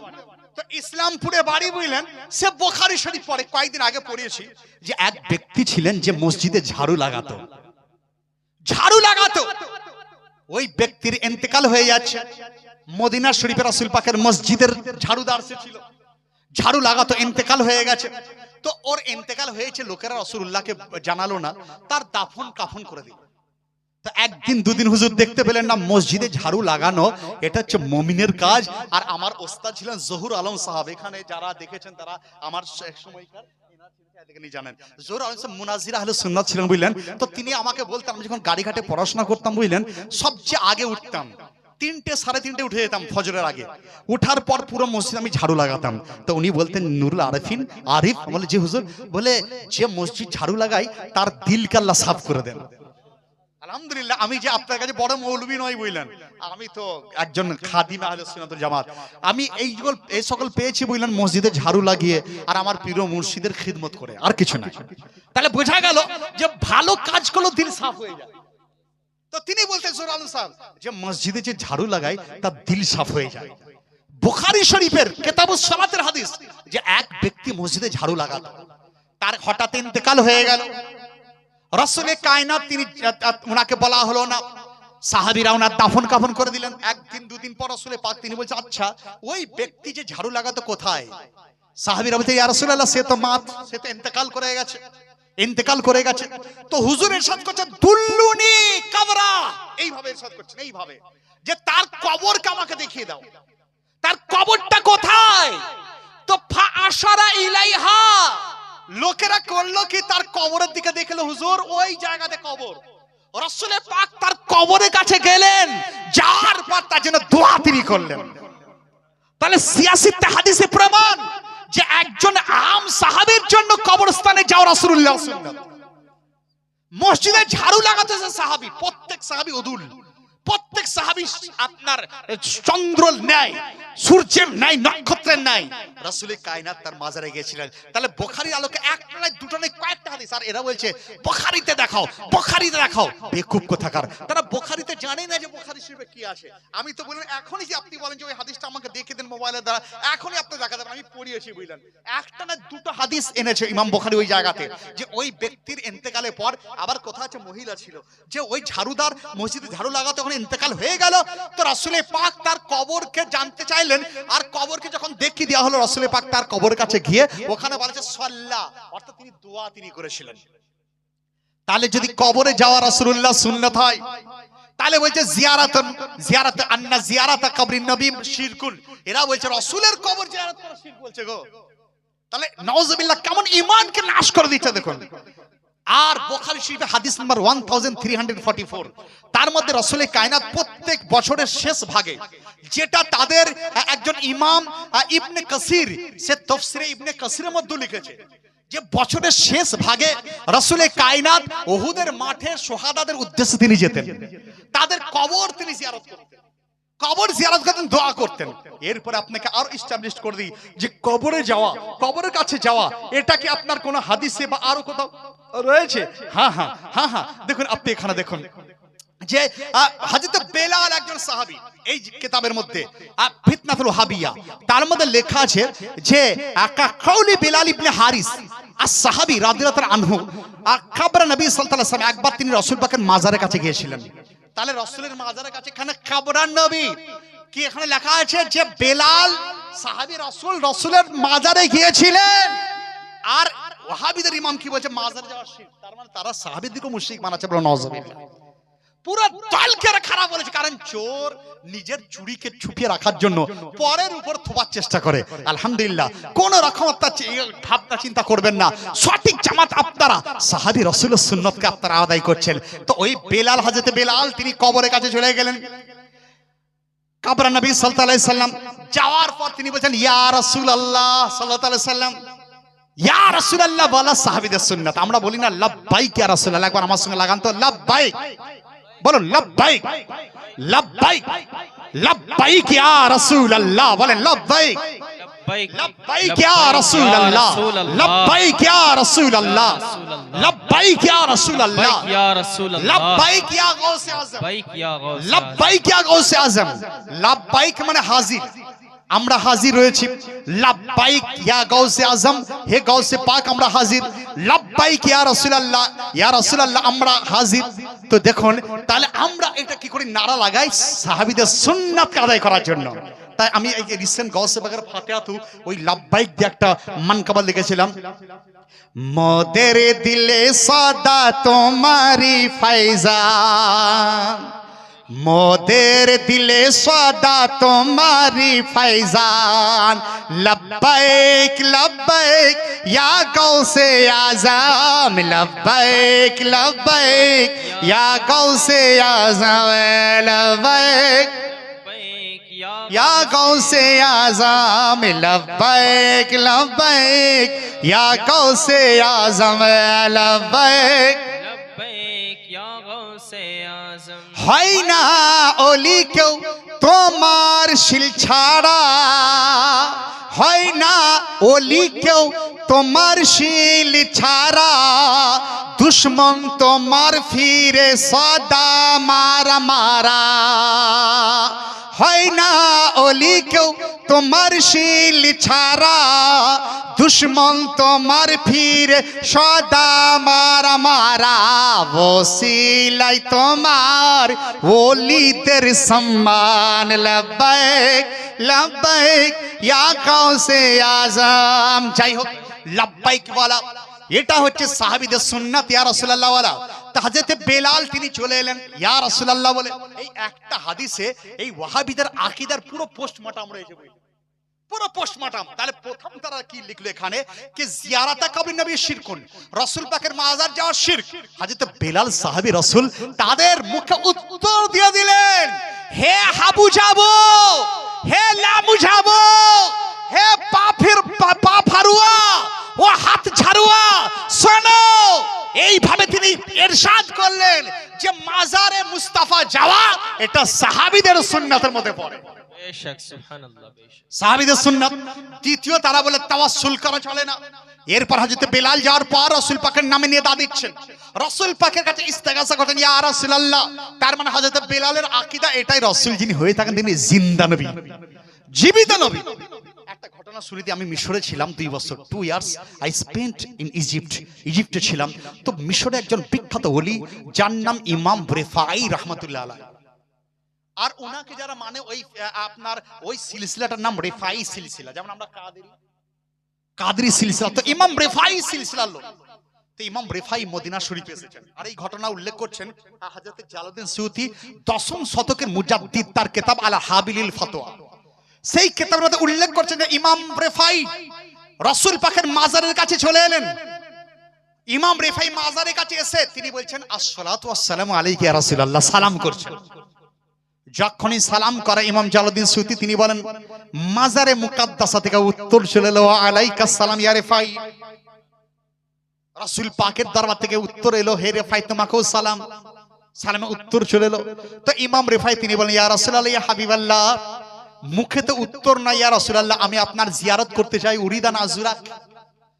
তো ইসলামপুরে বাড়ি বুঝলেন, সে বুখারী শরীফ পড়ে। কয়েকদিন আগে পড়িয়েছি যে এক ব্যক্তি ছিলেন যে মসজিদে ঝাড়ু লাগাতো। ওই ব্যক্তির ইন্তেকাল হয়ে যাচ্ছে। মদিনা শরীফের রাসূল পাকের মসজিদের ঝাড়ুদার সে ছিল, ঝাড়ু লাগাতো, ইন্তেকাল হয়ে গেছে। তো ওর ইন্তেকাল হয়েছে, লোকেরা রাসূলুল্লাহকে জানালো না, তার দাফন কাফন করে দিল। তো একদিন দুদিন হুজুর দেখতে পেলেন না মসজিদে ঝাড়ু লাগানো, এটা হচ্ছে মুমিনের কাজ। আর আমার ওস্তাদ ছিলেন জহুর আলম সাহাব, এখানে যারা দেখেছেন তারা আমার এক সময়কার জানেন, জহুর আলম সাহেব মুনাজির আহলে সুন্নাত ছিলেন বুঝলেন। তো তিনি আমাকে বলতেন, আমি যখন গাড়িঘাটে পড়াশোনা করতাম বুঝলেন, সবচেয়ে আগে উঠতাম, 3টে সাড়ে 3টে উঠে যেতাম ফজরের আগে। উঠার পর পুরো মসজিদ আমি ঝাড়ু লাগাতাম। তো উনি বলতেন নুরুল আরিফিন আরিফ, বলে যে হুজুর, বলে যে মসজিদ ঝাড়ু লাগাই তার দিলকে আল্লাহ সাফ করে দেন। আলহামদুলিল্লাহ, আমি যে আপনার কাছে বড় মৌলবী নয় বুঝলেন, আমি তো একজন খাদিম আহলে সুন্নাত ওয়াল জামাত। আমি এই সকল পেয়েছি বুঝলেন মসজিদে ঝাড়ু লাগিয়ে আর আমার প্রিয় মুর্শিদের খিদমত করে, আর কিছু না। তাহলে বোঝা গেল যে ভালো কাজ করলে দিল সাফ হয়ে যায়। তো তিনি বলতেন জহুর আলম সাহেব যে মসজিদে যে ঝাড়ু লাগায় তার দিল সাফ হয়ে যায়। বুখারী শরীফের কিতাবুস সালাতের হাদিস যে এক ব্যক্তি মসজিদে ঝাড়ু লাগাতো, তার হঠাৎ ইন্তেকাল হয়ে গেল। রাসূলে কায়নাত তিনি, ওনাকে বলা হলো না, সাহাবীরা ওনার দাফন কাফন করে দিলেন। একদিন দুদিন পর রাসূলে পাক তিনি বলছে, আচ্ছা ওই ব্যক্তি যে ঝাড়ু লাগাতো কোথায়? সাহাবীরা বলছে, ইয়া রাসূলুল্লাহ, সে তো মাত, সে তো ইন্তেকাল করে গেছে। তো হুজুর ইরশাদ করছেন, দুল্লুনি কবরা, এইভাবে ইরশাদ করছেন, এইভাবে যে তার কবরকে আমাকে দেখিয়ে দাও, তার কবরটা কোথায়? তো ফা আশারা ইলাইহা, লোকেরা করলো কি, তার কবরের দিকে দেখলো, হুজুর ওই জায়গাতে কবর। রাসূলে পাক তার কবরের কাছে গেলেন, যার পর তার জন্য দোয়া তিনি করলেন। তাহলে সিয়াসিতে হাদিসে প্রমাণ যে একজন আম সাহাবীর জন্য কবরস্থানে যাও রাসূলুল্লাহ সুন্নাত। মসজিদে ঝাড়ু লাগাতেছে সাহাবী, প্রত্যেক সাহাবী উদুল, প্রত্যেক সাহাবী আপনার চন্দ্রের ন্যায়, সূর্যের ন্যায়, নক্ষত্রের ন্যায়। রাসূলে কায়নাত তার মাজারে গিয়েছিলেন। তাহলে বুখারীর আলোকে একটা নয় দুটো নয় কয়েকটা হাদিস, আর এরা বলছে বুখারীতে দেখাও, বুখারীতে দেখাও। বেকুব কোথাকার, তারা বুখারীতে জানে না যে বুখারী শরীফে কি আছে। আমি তো বললাম এখনই যে আপনি বলেন যে ওই হাদিসটা আমাকে দেখে দেন মোবাইলের দ্বারা, এখনই আপনি দেখা দেবেন, আমি পড়িয়েছি বুঝলেন। একটা না দুটো হাদিস এনেছে ইমাম বুখারী ওই জায়গাতে, যে ওই ব্যক্তির ইন্তেকালের পর, আবার কথা আছে মহিলা ছিল যে ওই ঝাড়ুদার মসজিদে ঝাড়ু লাগাতে তখন ইন্তেকাল হয়ে গেল। তো রাসূলে পাক তার কবরকে জানতে চাইলেন, আর কবরকে যখন দেখিয়ে দেওয়া হলো, রাসূলে পাক তার কবরের কাছে গিয়ে ওখানে বলেছে সাল্লাহ, অর্থাৎ তিনি দোয়া তিনি করেছিলেন। তাহলে যদি কবরে যাওয়া রাসূলুল্লাহ সুন্নাত হয়, তাহলে বলছে জিয়ারাত আন্না জিয়ারাত কবরিন নবী শিরকুন, এরা বলছে রাসূলের কবর জিয়ারত করা শিরক বলছে গো। তাহলে নাউজুবিল্লাহ, কেমন ঈমানকে নাশ করে দিচ্ছে দেখুন। আর বুখারী শরীফে হাদিস নাম্বার 1344, তার মধ্যে রাসূলে কায়নাত প্রত্যেক বছরের শেষ ভাগে, যেটা তাদের একজন ইমাম ইবনে কাসির, সে তাফসীরে ইবনে কাসিরের মধ্যে লিখেছে যে বছরের শেষ ভাগে রাসূলে কায়নাত উহুদের মাঠে শহাদাদের উদ্দেশ্যে তিনি যেতেন, তাদের কবর তিনি জিয়ারত করতেন, কবর জিয়ারত করতেন, দোয়া করতেন। এরপর আপনাকে আরো এস্টাবলিশ করে দিই যে কবরে যাওয়া, কবরের কাছে যাওয়া, এটা কি আপনার কোন হাদিসে বা আরো কোথাও রয়েছে? হ্যাঁ হ্যাঁ হ্যাঁ হ্যাঁ, দেখুন আপনি এখানে দেখুন যে হযরত বেলাল একজন সাহাবী, এই কিতাবের মধ্যে ফিতনাতুল ওয়াহাবিয়া, তার মধ্যে লেখা আছে যে কাউলি বেলাল ইবনে হারিস আস-সাহাবী রাদিয়াল্লাহু আনহু কবর নবী সাল্লাল্লাহু আলাইহি ওয়াসাল্লাম, একবার তিনি রাসূল পাকের মাজারের কাছে গিয়েছিলেন। তাহলে রাসূলের মাজারের কাছে এখানে কবরান নবী কি এখানে লেখা আছে যে বেলাল সাহাবী রাসূলের মাজারে গিয়েছিলেন। আর ওয়াহাবিদের ইমাম কি বলছে, মাজারে যাওয়া শিরক, তার মানে তারা সাহাবীদেরকে মুশরিক বানাচ্ছে, বলে নাউজুবিল্লাহ। পুরো দলকে খারাপ বলেছে, কারণ চোর নিজের চুরিকে ছুপিয়ে রাখার জন্য পরের উপর থোবার চেষ্টা করে। আলহামদুলিল্লাহ, কোন রকম ভাবনা চিন্তা করবেন না, সঠিক জামাত আপনারা সাহাবী রাসূলের সুন্নতকে আপনারা আদায় করছেন। তো ওই বেলাল, হযরত বেলাল তিনি কবরের কাছে চলে গেলেন। কবর নবী সাল্লাল্লাহু আলাইহি সাল্লাম যাওয়ার পর তিনি বলেন, ইয়া রাসূলুল্লাহ সাল্লাল্লাহু আলাইহি সাল্লাম, ইয়া রাসূলুল্লাহ বলা সাহাবীদের সুন্নাত। আমরা বলি না লাব্বাইক ইয়া রাসূলুল্লাহ, একবার আমার সঙ্গে লাগান তো, লাব্বাইক বলুন লব্বাইক লব্বাইক লব্বাইক ইয়া রাসূলুল্লাহ, বলেন লব্বাইক লব্বাইক ইয়া রাসূলুল্লাহ, লব্বাইক ইয়া রাসূলুল্লাহ, লব্বাইক ইয়া রাসূলুল্লাহ, या रसूल अल्लाह লব্বাইক ইয়া গাউসে আযম, लब्बैक या गौस লব্বাইক ইয়া গাউসে আযম। লব্বাইক মানে হাজির, আমরা হাজির রয়েছি। লব্বাইক ইয়া গাউসে আযম, হে গাউসে পাক আমরা হাজির। লব্বাইক ইয়া রাসূলুল্লাহ, ইয়া রাসূলুল্লাহ আমরা হাজির। তো দেখুন তাহলে আমরা এটা কি করে নারা লাগাই সাহাবীদের সুন্নাতকে আদায় করার জন্য। তাই আমি এই রিসেন্ট গাউসে পাকের ফাতিহাতু ওই লব্বাইক দিয়ে একটা মানকাবা লিখেছিলাম। মোদের দিলে সদা তোমারি ফাইজান, মোদের দিলে সদা তোমারি ফাইজান, লব্বাইক লব্বাইক ইয়া গাউসে আযম, লব্বাইক লব্বাইক ইয়া গাউসে আযম, লব্বাইক या गौसे आज़म, लब्बैक लब्बैक या गौसे आज़म, लब्बैक लब्बैक या गौसे आज़म। হয় না ওলি কেউ তোমার শিল ছাড়া, হয় না ওলি কেউ তোমার শিল ছাড়া, দুশ্মন তোমার ফিরে সদা মারা মারা, হয় না ওলি কেউ তোমার শিল ছাড়া, দুশ্মন তোমার ফিরে সদা মারা মারা, ওসিলাই তোমার ওলিদের সম্মান, লব্বাইক লব্বাইক ইয়া গাউসে আযম। যাই হোক লব্বাইক ওয়ালা এটা হচ্ছে সাহাবীদের সুন্নাত ইয়া রাসূলুল্লাহ ওয়ালা। হযরত বেলাল তিনি চলে এলেন ইয়া রাসূলুল্লাহ বলে। এই একটা হাদিসে এই ওয়াহাবিদের আকীদার পুরো পোস্টমর্টম রয়েছে, পুরো পোস্টমর্টম। তাহলে প্রথম তারা কি লিখলো এখানে যে জিয়ারাতে কবর নবী শিরকুন, রাসূল পাকের মাজার যাওয়া শিরক। হযরত বেলাল সাহাবী রাসূল তাদের মুখে উত্তর দিয়ে দিলেন, হে হাবু যাবো, হে লামু যাবো, হে পা ফারুয়া ও হাত ঝাড়ুয়া, শোনো। এইভাবে তিনি ইরশাদ করলেন যে মাজারে মুস্তাফা যাওয়া এটা সাহাবীদের সুন্নাতের মধ্যে পড়ে। बेशक सुभानअल्लाह बेशक সাহাবীদের সুন্নাত। তৃতীয় তারা বলে তাওয়াসসুল করা চলে না। এরপর হযরত বেলাল যাওয়ার পর রাসূল পাকের নামে নিয়ে দা দিচ্ছেন, রাসূল পাকের কাছে ইস্তেগাসা করতেন ইয়া রাসূলুল্লাহ। তার মানে হযরত বেলালের আকীদা এটাই, রাসূল যিনি হয়ে থাকেন তিনি জিন্দা নবী, জীবিত নবী। একটা ঘটনা শুরুতে আমি মিশরে ছিলাম 2 বছর, 2 ইয়ার্স আই স্পেন্ট ইন ইজিপ্টে ছিলাম। তো মিশরে একজন বিখ্যাত ওলি যার নাম ইমাম রেফাই রাহমাতুল্লাহ আলাইহি। আর ওনাকে যারা মানে ওই আপনার ওই সিলসিলাটার নাম রেফাই সিলসিলা, যেমন আমরা কাদরি সিলসিলা, তো ইমাম রেফাই সিলসিলার লোক। তো ইমাম রেফাই মদিনা শরীফে এসেছেন। আর এই ঘটনা উল্লেখ করছেন হযরত জালালউদ্দিন সুয়ুতি 10ম শতকের মুজাদ্দিদ, তার কিতাব আলা হাবিলিল ফতোয়া। সেই কিতাবের মধ্যে উল্লেখ করছেন যে ইমাম রেফাই রাসূল পাকের মাজারের কাছে চলে এলেন। ইমাম রেফাই মাজারের কাছে এসে তিনি বলছেন আসসালাতু ওয়াসসালামু আলাইকা ইয়া রাসূলুল্লাহ, সালাম করছেন। যখনই সালাম করে ইমাম জালালউদ্দিন সুয়ুতি তিনি বলেন মাজারে মুকাদ্দাসা থেকে উত্তর চলে এলো আলাইকাস সালাম ইয়া রেফাই। রাসূল পাকের দরবার থেকে উত্তর এলো হে রেফাই তোমাকেও সালাম। সালামে উত্তর চলে এলো। তো ইমাম রেফাই তিনি বলেন ইয়া রাসূলুল্লাহ ইয়া হাবিবাল্লাহ, মুখে তো উত্তর না ইয়া রাসূলুল্লাহ, আমি আপনার জিয়ারত করতে চাই, উরিদান আজুরাক,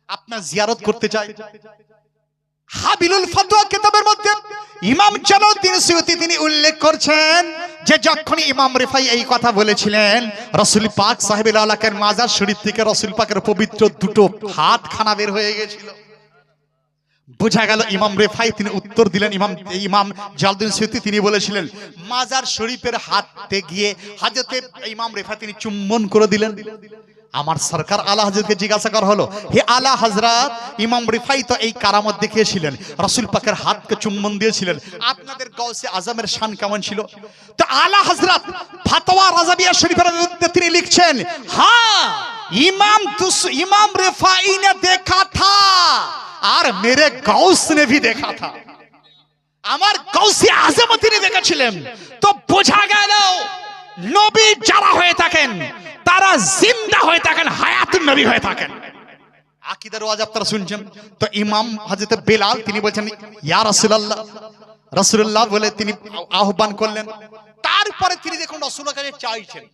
আপনার জিয়ারত করতে চাই। হাবিলুল ফতোয়া কিতাবের মধ্যে ইমাম জালালউদ্দিন সুয়ুতি তিনি উল্লেখ করছেন যে যখন ইমাম রেফাই এই কথা বলেছিলেন, রাসূল পাক সাহেবে আলাকের মাজার শরীফ থেকে রাসূল পাকের পবিত্র দুটো হাত খানা বের হয়ে গিয়েছিল। বোঝা গেল ইমাম রেফাই তিনি উত্তর দিলেন। ইমাম জালালউদ্দিন সুয়ুতি তিনি বলেছিলেন মাজার শরীফের হাতে গিয়ে হযরত ইমাম রেফাই তিনি চুম্বন করে দিলেন। আমার সরকার আলা হযরতকে জিজ্ঞাসা করা হলো, হে আলা হযরত, ইমাম রিফাই তো এই কারামত দেখিয়েছিলেন, রাসূল পাকের হাতকে চুম্বন দিয়েছিলেন, আপনাদের গাউসে আজমের শান কেমন ছিল? তো আলা হযরত ফতোয়া রাজাবিয়া শরীফের মধ্যে তিনি লিখছেন, হ্যাঁ इमाम रिफाई ने देखा था और मेरे गौस ने भी देखा था। আমার গৌসে আজম তিনি দেখেছিলেন। তো বোঝা গেল নবী যারা হয়ে থাকেন তারা জিন্দা হয়ে থাকেন, হায়াতুন নবী হয়ে থাকেন। আকীদার ওয়াজ আপনারা শুনছেন। তো ইমাম হযরত বেলাল তিনি বলছেন ইয়া রাসূলুল্লাহ, রাসূলুল্লাহ বলে তিনি আহ্বান করলেন। তারপরে তিনি দেখুন রাসূলের কাছে চাইছেন।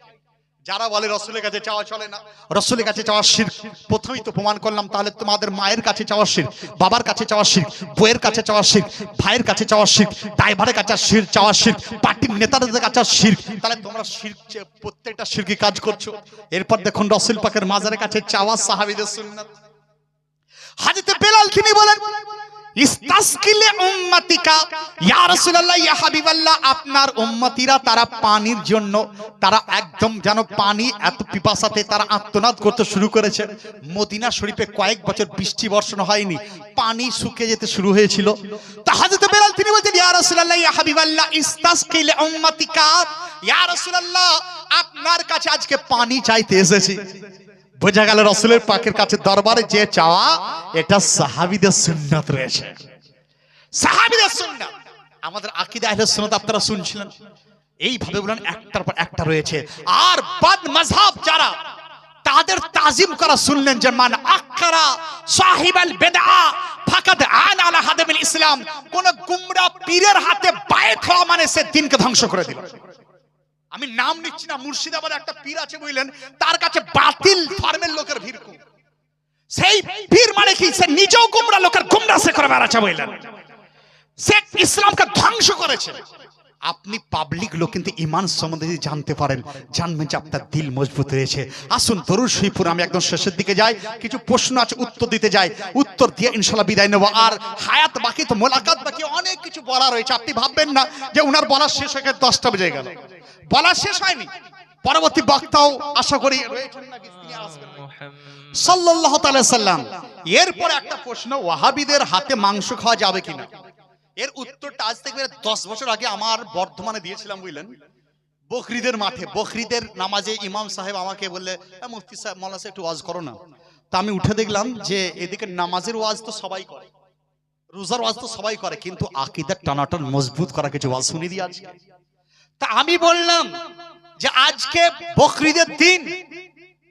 যারা বলে রাসূলের কাছে চাওয়া চলে না, রাসূলের কাছে চাওয়া শিরক, প্রথমেই তো প্রমাণ করলাম তাহলে তোমাদের মায়ের কাছে চাওয়া শিরক, বাবার কাছে চাওয়া শিরক, বউয়ের কাছে চাওয়া শিরক, ভাইয়ের কাছে চাওয়া শিরক, ড্রাইভারের কাছে শিরক চাওয়া শিরক, পার্টির নেতাদের কাছে শিরক। তাহলে তোমরা শিরক প্রত্যেকটা শিরকি কাজ করছো। এরপর দেখুন রাসূল পাকের মাজারের কাছে চাওয়া সাহাবীদের সুন্নাত। হযরত বেলাল তিনি বলেন ইস্তাসকিলে উম্মতিকা, ইয়া রাসূলুল্লাহ ইয়া হাবিবাল্লাহ, আপনার উম্মতিরা তারা পানির জন্য তারা একদম যেন পানি এত পিপাসাতে তারা আর্তনাদ করতে শুরু করেছে। মদিনা শরীফে কয়েক বছর বৃষ্টি বর্ষণ হয়নি, পানি শুকিয়ে যেতে শুরু হয়েছিল। তা হযরত বেলাল তিনি বলছেন ইয়া রাসূলুল্লাহ ইয়া হাবিবাল্লাহ ইস্তাসকিলে উম্মতিকা, ইয়া রাসূলুল্লাহ আপনার কাছে আজকে পানি চাইতে এসেছি। বোঝা গেল রাসূলের পাকের কাছে দরবারে যে চাওয়া এটা সাহাবীদের সুন্নাত রয়েছে, সাহাবীদের সুন্নাত। আমাদের আকীদা আহলে সুন্নাত আপনারা শুনছিলেন, এইভাবে বলেন একটার পর একটা রয়েছে। আর বাদ মাযহাব যারা তাদের তাজিম করা শুনলেন যে মান আকরা সাহিবাল বিদআ ফাকাদ আন আলা হাদামিল ইসলাম, কোন গুমরা পীরের হাতে বায়াত হওয়া মানে সে দ্বীনকে ধ্বংস করে দিল। আমি নাম নিচ্ছি না, মুর্শিদাবাদে একটা পীর আছে বুঝলেন, তার কাছে বাতিল ধর্মের লোকের ভিড় খুব। সেই পীর মানে কি, সে নিজেও গুমরা লোকের গুমরা সে করে বেড়াচ্ছে বুঝলেন, সে ইসলামকে ধ্বংস করেছে। আপনি পাবলিক লোক কিন্তু ঈমান সম্বন্ধে যদি জানতে পারেন, জানবেন যে আপনার দিল মজবুত রয়েছে। আসুন দরুদ শরীফ আমি একদম শেষের দিকে যাই, কিছু প্রশ্ন আছে উত্তর দিতে যাই, উত্তর দিয়ে ইনশাআল্লাহ বিদায় নেব। আর হায়াত বাকি তো, মোলাকাত বাকি, অনেক কিছু বলা রয়েছে। আপনি ভাববেন না যে উনার বলা শেষ হয়ে 10টা বেজে গেল, বলা শেষ হয়নি। পরবর্তী বক্তাও আশা করি রয়েছেন নাকি তিনি আসবেন সাল্লাল্লাহু তাআলা সাল্লাম। এরপর একটা প্রশ্ন, ওয়াহাবিদের হাতে মাংস খাওয়া যাবে কিনা? এর উত্তরটা আজ থেকে 10 বছর আগে আমার বর্ধমানে দিয়েছিলাম বুঝলেন, বকরিদের মাঠে। বকরিদের নামাজে ইমাম সাহেব আমাকে বললে মুফতি সাহেব মাওলানা সাহেব একটু ওয়াজ করো না। তা আমি উঠে দেখলাম যে এদিকে নামাজের ওয়াজ তো সবাই করে, রোজার ওয়াজ তো সবাই করে, কিন্তু আকীদার টানাটান মজবুত করা কিছু ওয়াজ শুনিয়ে দিয়ে আজকে। তা আমি বললাম যে আজকে বকরিদের দিন,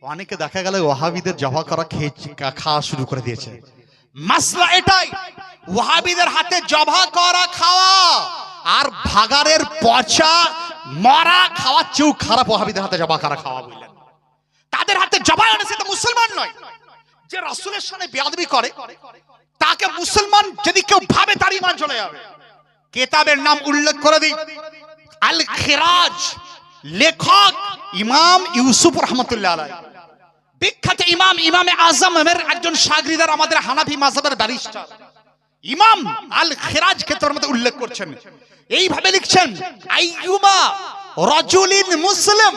অনেকে দেখা গেল ওয়াহাবিদের জবা করা খাওয়া শুরু করে দিয়েছে। মাসলা এটাই, ওয়াহাবিদের হাতে জবা করা খাওয়া আর ভাগারের পচা মরা খাওয়া চেয়েও খারাপ ওয়াহাবিদের হাতে জবা করা খাওয়া বুঝলেন। তাদের হাতে জবা এনেছে তো মুসলমান নয়। যে রাসূলের সামনে বেয়াদবি করে তাকে মুসলমান যদি কেউ ভাবে তার ঈমান চলে যাবে। কিতাবের নাম উল্লেখ করে দিই, আল খিরাজ, লেখক ইমাম ইউসুফ রাহমাতুল্লাহ আলাইহি, বিখ্যাত ইমাম, ইমামে আজমের একজন শাগরিদার, আমাদের হানাফি মাযহাবের ব্যারিস্টার ইমাম আল খিরাজ কিতাবের মধ্যে উল্লেখ করছেন, এইভাবে লিখছেন আইয়ুমা রাজুলিন মুসলিম,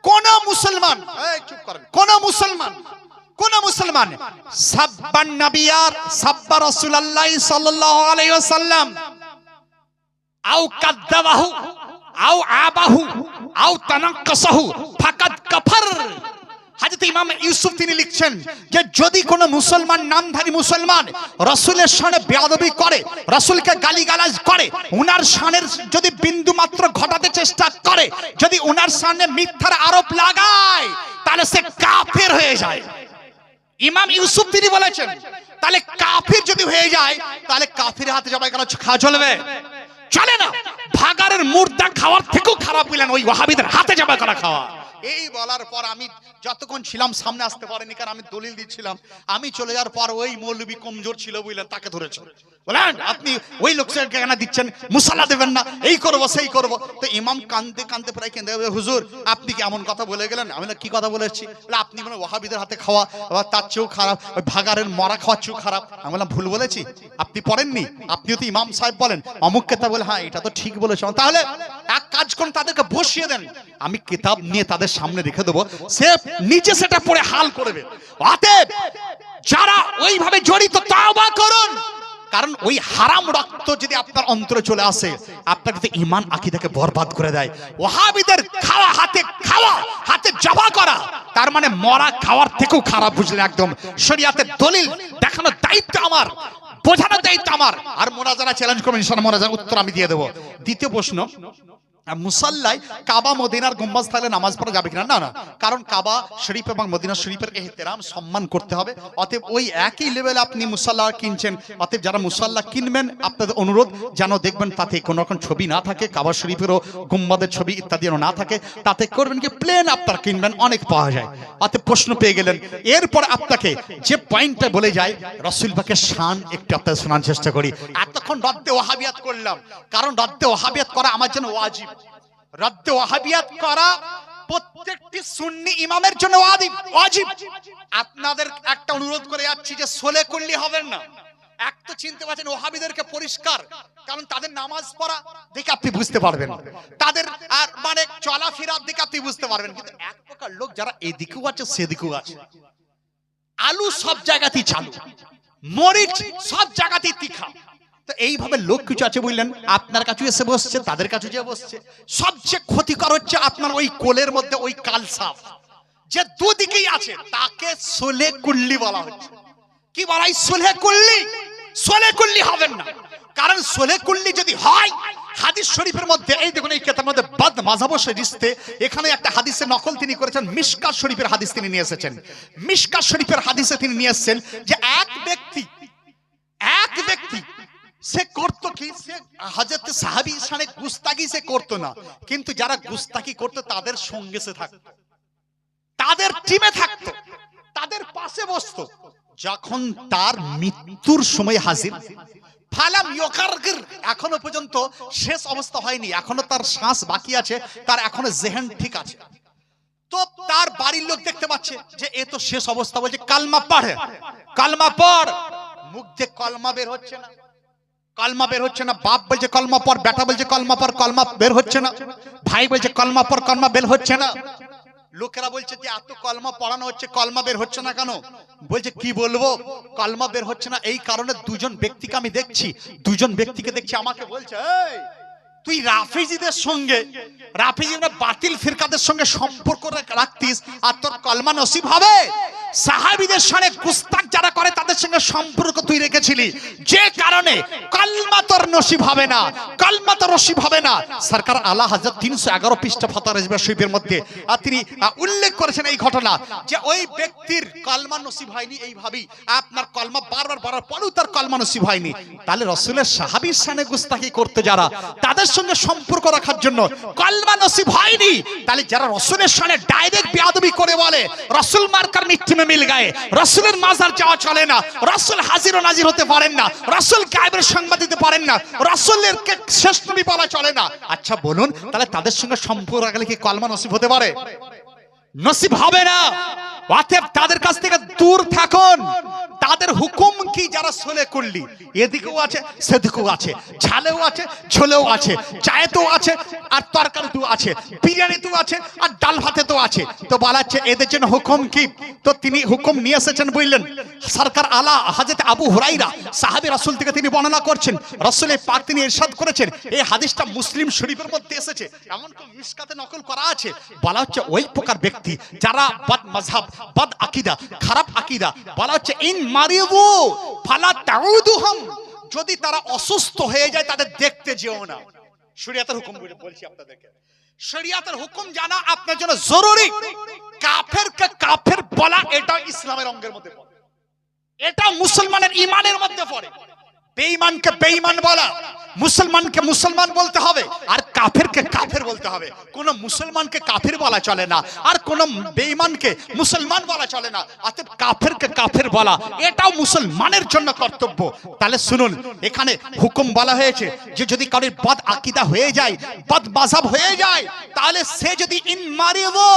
কোন মুসলমান, এই চুপ করেন, কোন মুসলমান সাব্বান নবিয়ার সাব্বা রাসূলুল্লাহ সাল্লাল্লাহু আলাইহি ওয়াসাল্লাম আও কাযাবাহু আও আবাহু আও তানাক্কাসাহু ফাকাদ কাফার। হযরত ইমাম ইউসুফ তিনি লিখছেন যে যদি কোন মুসলমান, নামধারী মুসলমান রাসূলের শানে বেয়াদবি করে, রাসূলকে গালিগালাজ করে, উনার শানের যদি বিন্দু মাত্র ঘটাতে চেষ্টা করে, যদি উনার শানে মিথ্যার আরোপ লাগায়, তাহলে সে কাফের হয়ে যায়। ইমাম ইউসুফ তিনি বলেছেন তাহলে কাফির যদি হয়ে যায়, তাহলে কাফিরের হাতে জবাই করা খাওয়া চলবে? চলে না। ভাগারের মুর্দা খাওয়ার থেকেও খারাপ বললেন ওই ওয়াহাবিদের হাতে জবাই করা খাওয়া। এই বলার পর আমি যতক্ষণ ছিলাম সামনে আসতে পারিনি, কারণ আমি দলিল দিচ্ছিলাম। আমি চলে যাওয়ার পর ওই মৌলবী কমজোর ছিল বুঝলেন, তাকে ধরেছে, বলেন আপনি ওই লোককে কেন দিচ্ছেন, মুসাল্লা দেবেন না, এই করবো সেই করবো। তো ইমাম কান্দতে কান্দতে প্রায় কেঁদে, হুজুর আপনি কি এমন কথা বলে গেলেন? আমি কি কথা বলেছি? আপনি মানে ওয়াহাবিদের হাতে খাওয়া আবার তার চেয়েও খারাপ, ওই ভাগারের মরা খাওয়ার চেয়েও খারাপ। আমি বললাম ভুল বলেছি, আপনি পড়েননি, আপনিও তো ইমাম সাহেব বলেন অমুক কেতাব, বলে হ্যাঁ এটা তো ঠিক বলেছ। তাহলে এক কাজ করুন, তাদেরকে বসিয়ে দেন, আমি কিতাব নিয়ে তাদের সামনে রেখে দেবো, সে নিচে সেটা পড়ে হাল করবে। অতএব যারা ওইভাবে জড়িত তওবা করুন, কারণ ওই হারাম রক্ত যদি আপনার অন্তরে চলে আসে, আপনার কিন্তু ঈমান আকীদাকে বরবাদ করে দেয়। ওয়াহাবিদের খাওয়া হাতে জবা করা, তার মানে মরা খাওয়ার থেকেও খারাপ বুঝলেন। একদম শরীয়তের দলিল দেখানোর দায়িত্ব আমার, বোঝানোর দায়িত্ব আমার। আর মোনাজারা চ্যালেঞ্জ করবেন ইনশাআল্লাহ, মোনাজার উত্তর আমি দিয়ে দেবো। দ্বিতীয় প্রশ্ন, মুসাল্লায় কাবা মদিনার গুম্বাজ থাকলে নামাজ পড়া যাবে কিনা? না না, কারণ কাবা শরীফ এবং মদিনা শরীফের এহতেরাম সম্মান করতে হবে। অতএব ওই একই লেভেলে আপনি মুসাল্লা কিনছেন, অতএব যারা মুসাল্লা কিনবেন আপনাদের অনুরোধ যেন দেখবেন তাতে কোনো রকম ছবি না থাকে, কাবা শরীফেরও গুম্বাদের ছবি ইত্যাদি যেন না থাকে, তাতে করবেন কি প্লেন আপনারা কিনবেন, অনেক পাওয়া যায়। অতএব প্রশ্ন পেয়ে গেলেন। এরপর আপনাকে যে পয়েন্টটা বলে যায় রাসূল পাকের শান একটু আপনাদের শোনার চেষ্টা করি। এতক্ষণ রদ্দে ওয়াহাবিয়াত করলাম, কারণ রদ্দে ওয়াহাবিয়াত করা আমার জন্য ওয়াজিব। রদ্দে ওয়াহাবিয়াত করা প্রত্যেকটি সুন্নি ইমামের জন্য ওয়াজিব। আপনাদের একটা অনুরোধ করে যাচ্ছি যে সোলে করলে হবেন না। এক তো চিনতে পারছেন ওয়াহাবিদেরকে পরিষ্কার, কারণ তাদের নামাজ পড়া দেখে আপনি বুঝতে পারবেন, তাদের আর মানে চলাফেরার দিকে আপনি বুঝতে পারবেন। কিন্তু এক প্রকার লোক যারা এদিকেও আছে সেদিকেও আছে, আলু সব জায়গাতেই চালু, মরিচ সব জায়গাতেই তীখা, তো এইভাবে লোক কিছু আছে বুঝলেন, আপনার কাছে এসে বসছে, তাদের কাছে যে বসছে। সবচেয়ে ক্ষতিকর হচ্ছে আপনার ওই কোলের মধ্যে ওই কালসাফ যে দুদিকেই আছে, তাকে সোলে কুল্লি বলা হচ্ছে। কি বলা হয়? সোলে কুল্লি। সোলে কুল্লি হবেন না, কারণ সোলে কুল্লি যদি হয়, হাদিস শরীফের মধ্যে এই দেখুন এই কিতাবের মধ্যে বাদ মাযহাব শরীফে এখানে একটা হাদিসের নকল তিনি করেছেন, মিশকাত শরীফের হাদিস তিনি নিয়ে এসেছেন। মিশকাত শরীফের হাদিসে তিনি নিয়ে এসেছেন যে এক ব্যক্তি সে করতো কি, সে হযরত সাহাবী শানে গুস্তাকি সে করতো না, কিন্তু যারা গুস্তাকি করতো তাদের সঙ্গে সে থাকতো, তাদের টিমে থাকতো, তাদের পাশে বসতো। যখন তার মৃত্যুর সময় হাজির, ফালাম ইয়কারগির, এখনো পর্যন্ত শেষ অবস্থা হয়নি, এখনো তার শ্বাস বাকি আছে, তার এখনো জেহেন ঠিক আছে, তো তার বাড়ির লোক দেখতে পাচ্ছে যে এ তো শেষ অবস্থা, বলছে কালমা পড়ে, কালমা পড়। মুখ দিয়ে কলমা বের হচ্ছে না, কলমা বের হচ্ছে না। বাপ বলছে কলমা পড়, বেটা বলছে কলমা পড়, কলমা বের হচ্ছে না। ভাই বলছে কলমা পড়, কলমা বের হচ্ছে না। লোকেরা বলছে যে এত কলমা পড়ানো হচ্ছে, কলমা বের হচ্ছে না কেন? বলছে কি বলবো, কলমা বের হচ্ছে না এই কারণে দুজন ব্যক্তিকে আমি দেখছি, দুজন ব্যক্তিকে দেখছি আমাকে বলছে এই তুই রাফিজিদের সঙ্গে, রাফিজিদের বাতিল ফিরকাদের সঙ্গে সম্পর্ক রাখতিস আর তোর কলমা নসিব হবে? সাহাবীদের সাথে গুস্তাখ যারা করে তাদের সঙ্গে সম্পর্ক তুই রেখেছিলি, যে কারণে কলমা তোর নসিব হবে না, কলমা তোর নসিব হবে না। সরকার আলা হযরত 311 পৃষ্ঠা ফাতোয়া রাজবিয়া শরীফের মধ্যে তিনি উল্লেখ করেছেন এই ঘটনা, যে ওই ব্যক্তির কলমা নসিব হয়নি, এইভাবেই আপনার কলমা বারবার বারবার পড়েও তার কলমা নসিব হয়নি। তাহলে রাসূলের সাহাবীর সাথে গুস্তাখি করতে যারা, তাদের সঙ্গে সম্পর্ক রাখার জন্য কলমা নসিব হয়নি, তাহলে যারা রাসূলের সাথে ডাইরেক্ট বেয়াদবি করে বলে রাসূল মার্কার মিথ্যে মিল গায়ে, রাসূলের মাজার যাওয়া চলে না, রাসূল হাজির ও নাজির হতে পারেন না, রাসূল গায়েবের সংবাদ দিতে পারেন না, রাসূলের কে শেষ নবী বলা চলে না। আচ্ছা বলুন, তাহলে তাদের সঙ্গে সম্পর্ক রাখলে কি কলমা নসিব হতে পারে? নসিব হবে না। অতএব তাদের কাছ থেকে দূর থাকুন। তাদের হুকুম কি যারা সোলে করলি, এদিকেও আছে সেদিকেও আছে, ঝালেও আছে ঝোলেও আছে, চায়েতেও আছে আর তরকারিতেও আছে, বিরিয়ানিতেও আছে আর ডাল ভাতেতেও আছে। তো বলাচ্ছে এদের জন্য হুকুম কি? তো তিনি হুকুম নিয়ে এসেছেন বুঝলেন, সরকার আলা হযরত আবু হুরায়রা সাহাবী রাসূল থেকে তিনি বর্ণনা করছেন, রাসূলের পাক তিনি ইরশাদ করেছেন, এই হাদিসটা মুসলিম শরীফের মধ্যে এসেছে, এমন কি মিশকাতে নকল করা আছে। বলা হচ্ছে ওই প্রকার ব্যক্তি যারা বদ মাযহাব, বদ আকীদা, খারাপ আকীদা, বলা হচ্ছে ইন মারিদু ফালা তাউদুহুম, যদি তারা অসুস্থ হয়ে যায় তাদের দেখতে যেও না। শরীয়তের হুকুম বলছি আপনাদেরকে, শরীয়তের হুকুম জানা আপনার জন্য জরুরি। কাফেরকে কাফের বলা এটা ইসলামের অঙ্গের মধ্যে পড়ে, এটা মুসলমানের ঈমানের মধ্যে পড়ে। বেঈমানকে বেঈমান বলা, মুসলমানকে মুসলমান বলতে হবে, আর কাফেরকে কাফের বলতে হবে। কোন মুসলমানকে কাফের বলা চলে না, আর কোন বেঈমানকে মুসলমান বলা চলে না। অতএব কাফেরকে কাফের বলা এটাও মুসলমানের জন্য কর্তব্য। তাহলে শুনুন, এখানে হুকুম বলা হয়েছে যে যদি কারোর বদ আকীদা হয়ে যায়, বদ মাযহাব হয়ে যায়, তাহলে সে যদি ইন মারিদু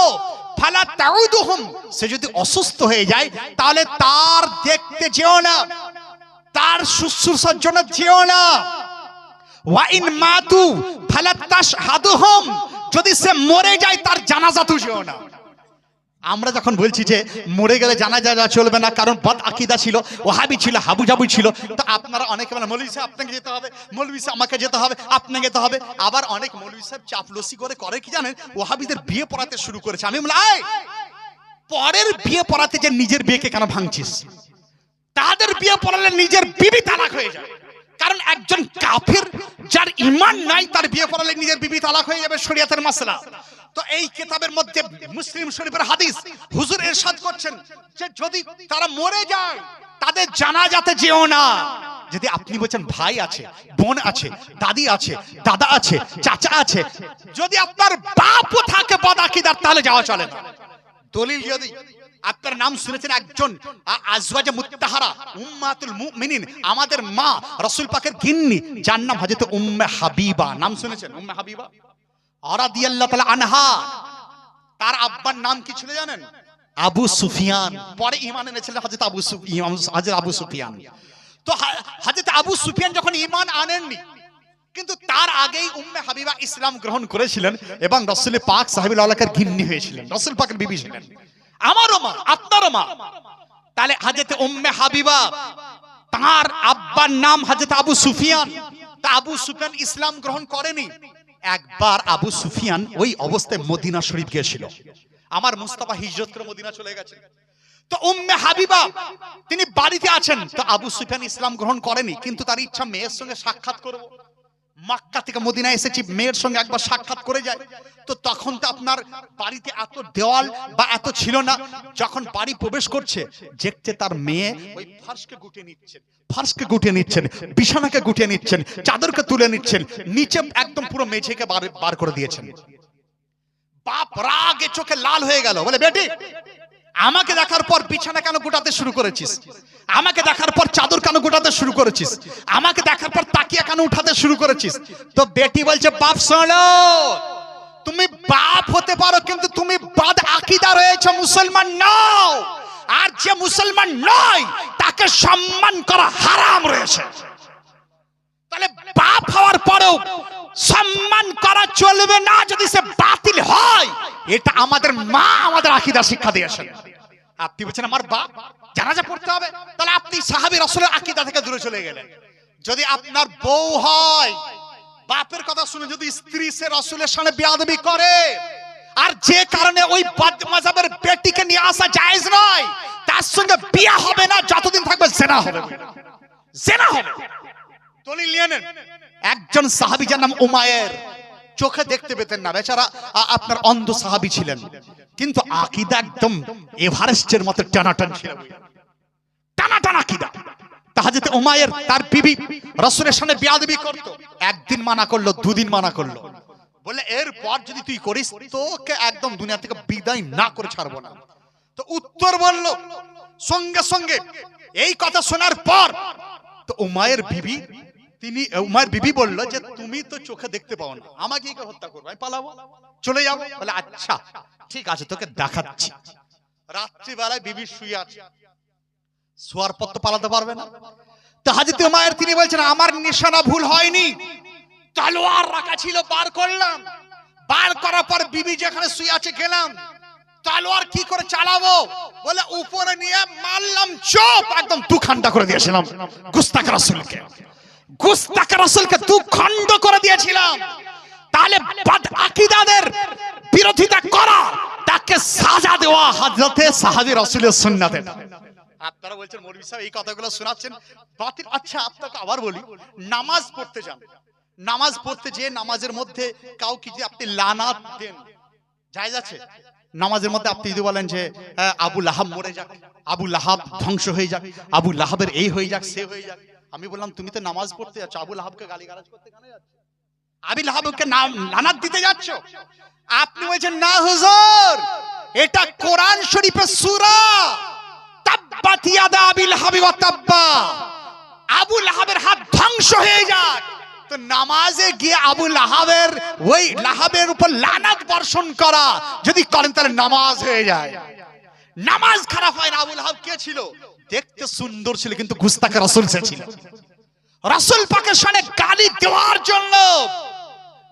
ফালা তাউদুহুম, সে যদি অসুস্থ হয়ে যায় তাহলে তার দেখতে যেও না, তার শুশ্রূষার জন্য যেও না। ওয়া ইন মাতু ফালা তাশহাদুহুম, যদি সে মরে যায় তার জানাজাতেও যেও না। আমরা যখন বলছি যে মরে গেলে জানাজা চলবে না, কারণ বদ আকীদা ছিল, ওয়াহাবি ছিল, হাবুজাবু ছিল, তো আপনারা অনেকে বলেন মৌলভী সাহেব আপনাকে যেতে হবে, মৌলভী সাহেব আমাকে যেতে হবে, আপনাকে যেতে হবে। আবার অনেক মৌলভী সাহেব চাপলুসি করে কি জানেন, ওয়াহাবিদের বিয়ে পড়াতে শুরু করেছে। আমি বলি এই পরের বিয়ে পড়াতে যে নিজের বিয়েকে কেন ভাঙছিস? তাদের বিয়ে পড়ালে নিজের বিবি তালাক হয়ে যায়, কারণ একজন কাফির যার ঈমান নাই তার বিয়ে পড়ালে নিজের বিবি তালাক হয়ে যাবে, শরীয়তের মাসলা। তো এই কিতাবের মধ্যে মুসলিম শরীফের হাদিস হুজুর ইরশাদ করছেন যে যদি তারা মরে যায় তাদের জানাজাতে যেও না। যদি আপনি বলছেন ভাই আছে, বোন আছে, দাদি আছে, দাদা আছে, চাচা আছে, যদি আপনার বাপও থাকে বদআকিদার, তাহলে যাওয়া চলে না। দলিল যদি আপনার নাম শুনেছেন একজন আজওয়াজে মুত্তাহারা উম্মাতুল মুমিনিন, আমাদের মা রাসূল পাকের গিন্নি, যার নাম হযরত উম্মে হাবিবা, নাম শুনেছেন? উম্মে হাবিবা রাদিয়াল্লাহু তাআলা আনহা, তার আব্বার নাম কি ছিল জানেন? আবু সুফিয়ান। পরে ঈমান এনেছিলেন হযরত আবু সুফিয়ান। তো হযরত আবু সুফিয়ান যখন ঈমান আনেননি, কিন্তু তার আগেই উম্মে হাবিবা ইসলাম গ্রহণ করেছিলেন এবং রাসূল পাক সাহাবীল আলাকার গিন্নি হয়েছিলেন, রাসূল পাকের বিবি ছিলেন, আমারও মা, আপনারও মা। তাহলে হযরত উম্মে হাবিবা, তার আব্বার নাম হযরত আবু সুফিয়ান। তা আবু সুফিয়ান ইসলাম গ্রহণ করেনি। একবার আবু সুফিয়ান ওই অবস্থায় মদিনা শরীফ গিয়েছিল, আমার মুস্তাফা হিজরত করে মদিনা চলে গেছে। তো উম্মে হাবিবা তিনি বাড়িতে আছেন। তো আবু সুফিয়ান ইসলাম গ্রহণ করেনি, কিন্তু তার ইচ্ছা মেয়ের সঙ্গে সাক্ষাৎ করব। মক্কা থেকে মদিনা এসেছি, মেয়ের সঙ্গে একবার সাক্ষাৎ করে যায়। তো তখন তো আপনার বাড়িতে এত দেওয়াল বা এত ছিল না। যখন বাড়ি প্রবেশ করছে, দেখছে তার মেয়ে ওই ফার্শকে গুটিয়ে নিচ্ছেন, ফার্শকে গুটিয়ে নিচ্ছেন, বিছানাকে গুটিয়ে নিচ্ছেন, চাদরকে তুলে নিচ্ছেন, নিচে একদম পুরো মেঝেকে বার করে দিয়েছেন। বাপ রাগে চোখে লাল হয়ে গেল, বলে বেটি আমাকে দেখার পর বিছানা কেন গোটাতে শুরু করেছিস? আমাকে দেখার পর চাদর কেন গোটাতে শুরু করেছিস? আমাকে দেখার পর তাকিয়া কেন উঠাতে শুরু করেছিস? তো বেটি বলছে, বাপ শোনো, তুমি বাপ হতে পারো কিন্তু তুমি বাদ আকীদা রয়েছে, মুসলমান নও। আর যে মুসলমান নয় তাকে সম্মান করা হারাম রয়েছে। তাহলে বাপ হওয়ার পরেও সম্মান করা চলবে না যদি সে বাতিল হয়। এটা আমাদের মা আমাদের আকীদা শিক্ষা দিয়েছেন। আপনি বলছেন আমার বাপ জানাজা পড়তে হবে, তাহলে আপনি সাহাবী রাসূলের আকীদা থেকে দূরে চলে গেলেন। যদি আপনার বউ হয়, বাপের কথা শুনে যদি স্ত্রী সে রাসূলের সামনে বেয়াদবি করে, আর যে কারণে ওই বাদ মাযহাবের বেটিকে নিয়ে আসা জায়েজ নয়, তার সঙ্গে বিয়ে হবে না, যতদিন থাকবে জিনা হবে, জিনা হবে। দলিল নিয়ে নেন। একজন সাহাবী যার নাম উমায়ের, চোখে দেখতে পেতেন না, বেচারা আপনার অন্ধ সাহাবী ছিলেন, কিন্তু আকীদা একদম এভারেস্টের মতো টানাটান ছিল, টানাটান আকীদা। হযরত উমায়ের তার বিবি রাসূলের সামনে বেয়াদবি করত, একদিন মানা করলো, দুদিন মানা করলো, বলে এরপর যদি তুই করিস তোকে একদম দুনিয়া থেকে বিদায় না করে ছাড়বো না। তো উত্তর বলল সঙ্গে সঙ্গে। এই কথা শোনার পর তো উমায়ের বিবি বলল যে তুমি তো চোখে দেখতে পাও না, আমাকে কি হত্যা করবে, আমি পালাবো, চলে যাবো। বলে আচ্ছা ঠিক আছে, তোকে দেখাচ্ছি। রাত্রিবেলায় বিবি শুয়ে আছে, শোয়ার পর তো পালাতে পারবে না। তো হযরত উমায়ের তিনি বলছেন আমার নিশানা ভুল হয়নি, তলোয়ার রাখা ছিল, বার করলাম, বার করার পর বিবি যেখানে শুয়ে আছে গেলাম, তলোয়ার কি করে চালাবো, বলে উপরে নিয়ে মারলাম, চোপ একদম দুখান্ডা করে দিয়েছিলাম। গুস্তাখ রাসূলকে, গুস্তাখ রাসূলকে দুখণ্ড করে দিয়েছিলাম। তাহলে বাদ আকীদাদের বিরোধিতা করা, তাকে সাজা দেওয়া হযরতে সাহাবী রাসূলের সুন্নাতে। আপনারা বলছেন মৌলভী সাহেব এই কথাগুলো শোনাচ্ছেন বাতিল। আচ্ছা আপনাকে আবার বলি, নামাজ পড়তে যান, নামাজ পড়তে যে নামাজের মধ্যে কাউকে যদি আপনি লানাত দেন, জায়েজ আছে? নামাজের মধ্যে আপনি যদি বলেন যে আবু লাহাব মরে যাক, আবু লাহাব ধ্বংস হয়ে যাক, আবু লাহাবের এই হয়ে যাক, সে হয়ে যাক, আমি বললাম তুমি তো নামাজ পড়তে যাচ্ছ, আবু লাহাবকে গালিগালাজ করতে কেন যাচ্ছ? আবু লাহাবকে লানাত দিতে যাচ্ছ? আপনি বলছেন না হুজুর, এটা কোরআন শরীফের সূরা তাব্বাত ইয়াদা আবি লাহাব ওয়া তাব্বা, আবু লাহাবের হাত ধ্বংস হয়ে যাক। তো নামাজে গিয়ে আবু লাহাবের ওই লাহাবের উপর লানাত বর্ষণ করা যদি করেন তাহলে নামাজ হয়ে যায়, নামাজ খারাপ হয় না। আবু লাহাব কে ছিল? দেখতে সুন্দর ছিল, কিন্তু গুস্তাখ রাসূল সে ছিল। রাসূল পাকের সামনে গালি দেওয়ার জন্য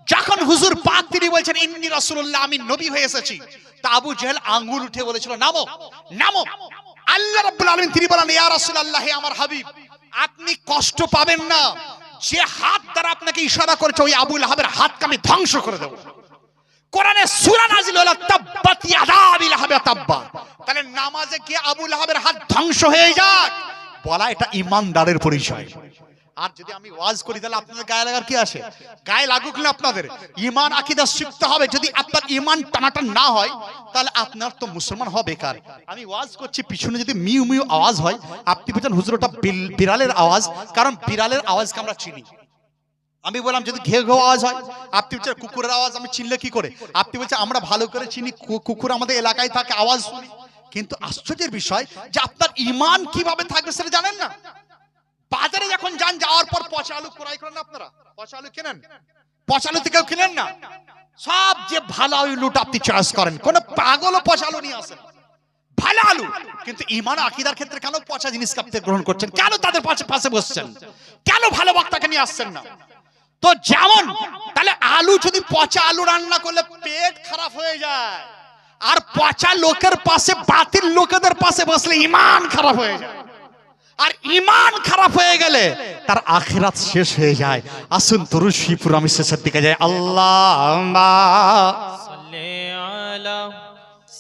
যখন হুজুর পাক তিনি বলছেন ইন্নী রাসূলুল্লাহ, আমি নবী হয়ে এসেছি, তা আবু জেহেল আঙ্গুল উঠে বলেছিল নামো, নামো। আল্লাহ রাব্বুল আলামিন তিনি বলেন ইয়া রাসূলুল্লাহ, হে আমার হাবিব, আপনি কষ্ট পাবেন না, যে হাত দ্বারা আপনাকে ইশারা করেছে ওই আবু লাহাবের হাতকে আমি ধ্বংস করে দেব। কোরআনে সূরা নাজিল হলো তাব্বাত ইয়াদা আবি লাহাব ওয়া তাব্বা। তাহলে নামাজে গিয়ে আবু লাহাবের হাত ধ্বংস হয়ে যাক বলা, এটা ঈমানদারের পরিচয়। আর যদি আমি ওয়াজ করি তাহলে আপনাদের গায়ে লাগার কি আসে? গায়ে লাগুক না, আপনাদের ঈমান আকীদা শিখতে হবে। যদি আপনার ঈমান টানাটান না হয় তাহলে আপনার তো মুসলমান হওয়া বেকার। আমি ওয়াজ করছি, পিছনে যদি মিউ মিউ আওয়াজ হয়, আপনি বলছেন হুজুর ওটা বিড়ালের আওয়াজ, কারণ বিড়ালের আওয়াজকে আমরা চিনি। আমি বললাম যদি ঘেউ ঘেউ আওয়াজ হয়, আপনি বলছেন কুকুরের আওয়াজ আমি চিনলে কি করে? আপনি বলছেন আমরা ভালো করে চিনি, কুকুর আমাদের এলাকায় থাকে, আওয়াজ শুনি। কিন্তু আশ্চর্যের বিষয় যে আপনার ঈমান কিভাবে থাকবে সেটা জানেন না। বাজারে যখন যান, যাওয়ার পর পচা আলু ক্রয় করেন আপনারা, পচা আলু কেনেন, পচা আলু থেকেও কিনেন না, সব যে ভালো আলুটা আপনি চয়েস করেন। কোন পাগলও পচা আলু নিয়ে আসেন, ভালো আলু। কিন্তু ঈমান আকীদার ক্ষেত্রে কেন পচা জিনিসকে আপনি গ্রহণ করছেন? কেন তাদের পাশে বসছেন? কেন ভালো বক্তাকে নিয়ে আসছেন না? তো যেমন তাহলে আলু যদি পচা আলু রান্না করলে পেট খারাপ হয়ে যায়, আর পচা লোকের পাশে, বাতিল লোকেদের পাশে বসলে ঈমান খারাপ হয়ে যায়। আর ঈমান খারাপ হয়ে গেলে তার আখিরাত শেষ হয়ে যায়। আসুন দরুদ শরীফ আমি শেষের দিকে যাই। আল্লাহুম্মা সাল্লি আলা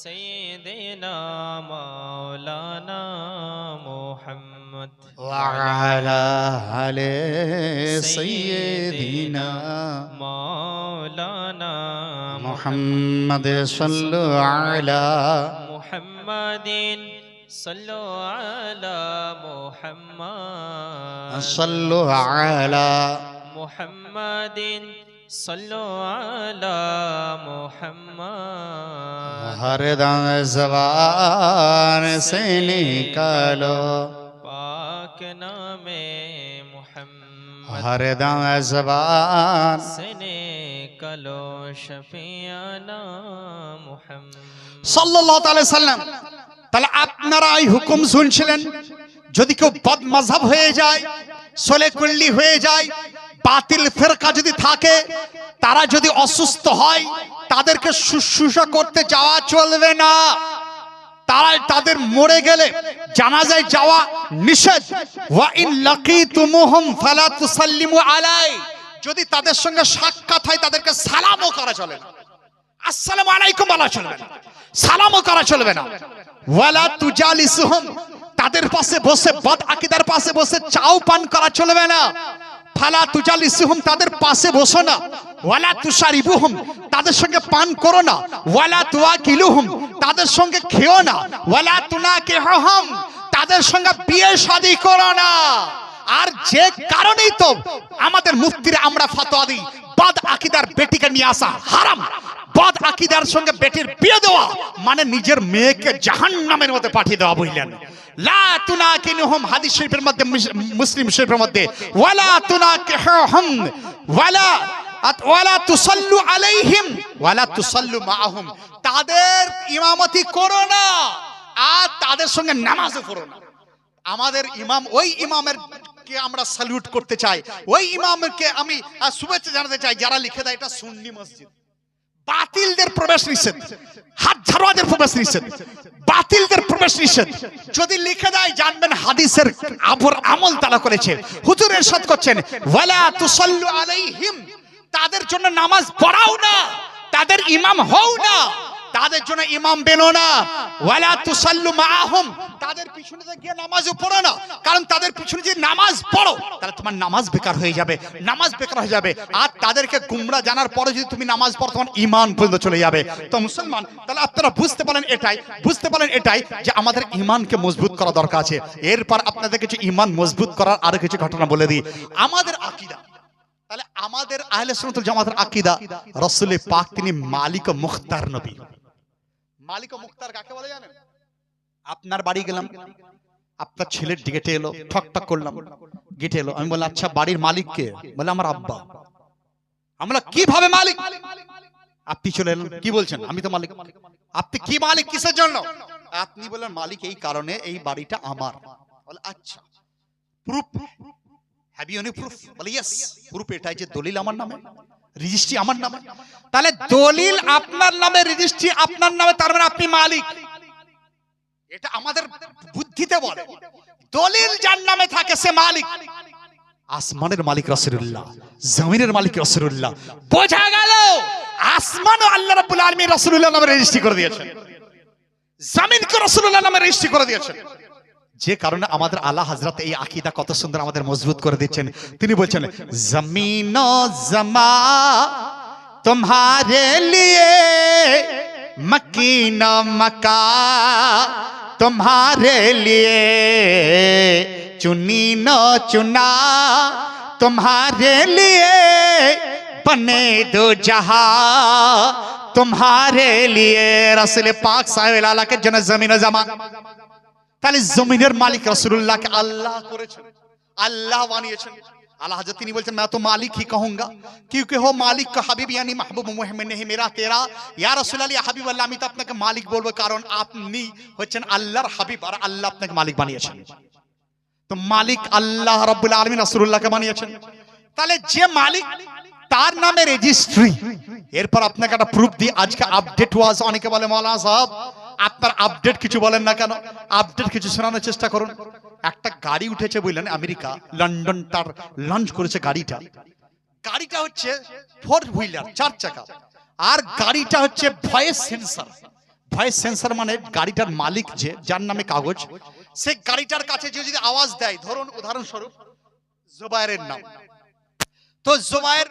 সাইয়্যিদিনা মাওলানা মুহাম্মদ ওয়া আলা আলি সাইয়্যিদিনা মাওলানা মুহাম্মদ সাল্লাল্লাহু আলা মুহাম্মাদিন সাল্লু আলা মুহাম্মাদ সাল্লাল্লাহু আলা মুহাম্মাদিন সাল্লু আলা মুহাম্মাদ हर दम ज़बान से निकालो पाक नामे मुहम्मद हर दम ज़बान से निकालो शफियाना मुहम्मद সাল্লাল্লাহু আলাইহি সাল্লাম। তাহলে আপনারা এই হুকুম শুনছিলেন, যদি কেউ বদমাযহাব হয়ে যায়, সলে কুল্লি হয়ে যায়, বাতিল ফিরকা যদি থাকে, তারা যদি অসুস্থ হয়, তাদেরকে শুশ্রূষা করতে যাওয়া চলবে না। তাদের মরে গেলে জানাজায় যাওয়া নিষেধ। ওয়া ইন লাকিতুমুহুম ফালা তুসাল্লিমু আলাই, যদি তাদের সঙ্গে সাক্ষাৎ হয় তাদেরকে সালামও করা চলে না। আসসালামু আলাইকুম বলা চলবে না, সালামও করা চলবে না। ওয়ালা তুজালিসুহুম, তাদের পাশে বসে, বদ আকীদার পাশে বসে চাও পান করা চলবে না। ফালা তুজালিসুহুম, তাদের পাশে বসো না। ওয়ালা তুশারিবুহুম, তাদের সঙ্গে পান করো না। ওয়ালা তুয়াকিলুহুম, তাদের সঙ্গে খেও না। ওয়ালা তুনাকিহুহুম, তাদের সঙ্গে বিয়ে শাদী করো না। আর যে কারণেই তো আমাদের মুফতিরা আমরা ফতোয়া দিই, বদ আকীদার বেটিকে নিয়ে আসা হারাম। বদ আকীদার সঙ্গে বেটির বিয়ে দেওয়া মানে নিজের মেয়েকে জাহান্নামের মধ্যে পাঠিয়ে দেওয়া, বুঝলেন? লা তুনাকিহুম, হাদিস শরীফের মধ্যে, মুসলিম শরীফের মধ্যে, ওয়ালা তুনাকিহুম ওয়ালা তুসাল্লু আলাইহিম ওয়ালা তুসাল্লু মাআহুম, তাদের ইমামতি করো না আর তাদের সঙ্গে নামাজও পড়ো না। আমাদের ইমাম, ওই ইমামের কে আমরা স্যালুট করতে চাই, ওই ইমামকে আমি শুভেচ্ছা জানাতে চাই যারা লিখে দেয় এটা সুন্নি মসজিদ। বাতিলদের প্রবেশ নিষেধ, হাত ঝাড়ুয়াদের প্রবেশ নিষেধ, বাতিলদের প্রবেশ নিষেধ। যদি লিখে দেয় জানবেন হাদিসের আবর আমল তারা করেছে। হুজুর ইরশাদ করছেন ওয়ালা তুসাল্লু আলাইহিম, তাদের জন্য নামাজ পড়াও না, তাদের ইমাম হও না, তাদের জন্য ইমাম বেনো না। ওয়ালা তুসাল্লু মাআহুম, তাদের পিছনে গিয়ে নামাজও পড়ো না, কারণ তাদের পিছনে যে নামাজ পড়ো তাহলে তোমার নামাজ বেকার হয়ে যাবে, নামাজ বেকার হয়ে যাবে। আর তাদেরকে গুমরা জানার পরে যদি তুমি নামাজ পড়ো তোমার ঈমান পর্যন্ত চলে যাবে। তো মুসলমান, তাহলে আপনারা বুঝতে পারেন এটাই যে আমাদের ঈমানকে মজবুত করা দরকার আছে। এরপর আপনাদের কিছু ঈমান মজবুত করার আরো কিছু ঘটনা বলে দিই। আমাদের আকীদা, তাহলে আমাদের আহলে সুন্নাত ওয়াল জামাতের আকীদা, রাসূল পাক তিনি মালিক ও মুখতার নবী। মালিক ও মুখতার কাকে বলে জানেন? আপনার বাড়ি গেলাম, আপনার ছেলের গেটে এলো, ঠক ঠক করলাম, গেটে এলো, আমি বললাম আচ্ছা বাড়ির মালিক কে? বলে আমার আব্বা। আমরা কিভাবে মালিক? আপনি চলে এলেন, কি বলছেন? আমি তো মালিক। আপনি কি মালিক, কিসের জন্য? আপনি বললেন মালিক এই কারণে, এই বাড়িটা আমার। বলে আচ্ছা, proof have you any proof? বলে ইয়েস, প্রুফ এটাই যে দলিল আমার নামে, রেজিস্ট্রি আমার নামে। তাহলে দলিল আপনার নামে, রেজিস্ট্রি আপনার নামে, তার মানে আপনি মালিক। এটা আমাদের বুদ্ধিতে বলে দলিল যার নামে থাকে সে মালিক। আসমানের মালিক রাসূলুল্লাহ, জমিনের মালিক রাসূলুল্লাহ। বোঝা গেল আসমানও আল্লাহ রাব্বুল আলামিন রাসূলুল্লাহ নামে রেজিস্ট্রি করে দিয়েছেন, জমিনকে রাসূলুল্লাহ নামে রেজিস্ট্রি করে দিয়েছেন। যে কারণে আমাদের আলা হযরত এই আকীদা কত সুন্দর আমাদের মজবুত করে দিচ্ছেন। তিনি বলছেন জমিন ও জমা तुम्हारे लिए मकीना मका तुम्हारे लिए चुनी नो चुना तुम्हारे लिए बने दो जहां तुम्हारे लिए रसूल पाक साहिब आला के जन जमीन जमा তাহলে জমিনের মালিক রাসূলুল্লাহকে আল্লাহ করেছেন, আল্লাহ বানিয়েছেন। আল্লাহ হযরত তিনি বলছেন मैं तो मालिक ही कहूंगा क्योंकि हो मालिक का हबीब यानी महबूब मुहम्मद नहीं मेरा तेरा या रसूल अल्लाह या हबीब अल्लाह। আমি তো আপনাকে মালিক বলবো কারণ আপনি হচ্ছেন আল্লাহর হাবিব আর আল্লাহ আপনাকে মালিক বানিয়েছেন। তো মালিক আল্লাহ রাব্বুল আলামিন রাসূলুল্লাহকে বানিয়েছেন। তাহলে যে মালিক তার নামে রেজিস্ট্রি। এরপর আপনাকে একটা প্রুফ দিই, আজকে আপডেট ওয়াজ। অনেকে বলে মাওলানা সাহেব আপনার আপডেট কিছু বলেন না কেন? আপডেট কিছু শোনানোর চেষ্টা করুন। একটা গাড়ি উঠেছে বুঝলেন, আমেরিকা লন্ডন তার লঞ্চ করেছে গাড়িটা। গাড়িটা হচ্ছে 4 হুইলার 4 চাকা, আর গাড়িটা হচ্ছে ভয়েস সেন্সর। ভয়েস সেন্সর মানে গাড়িটার মালিক যে যার নামে কাগজ, সে গাড়িটার কাছে যদি আওয়াজ দেয়, ধরুন উদাহরণস্বরূপ জুবায়েরের নাম, তো জুবায়ের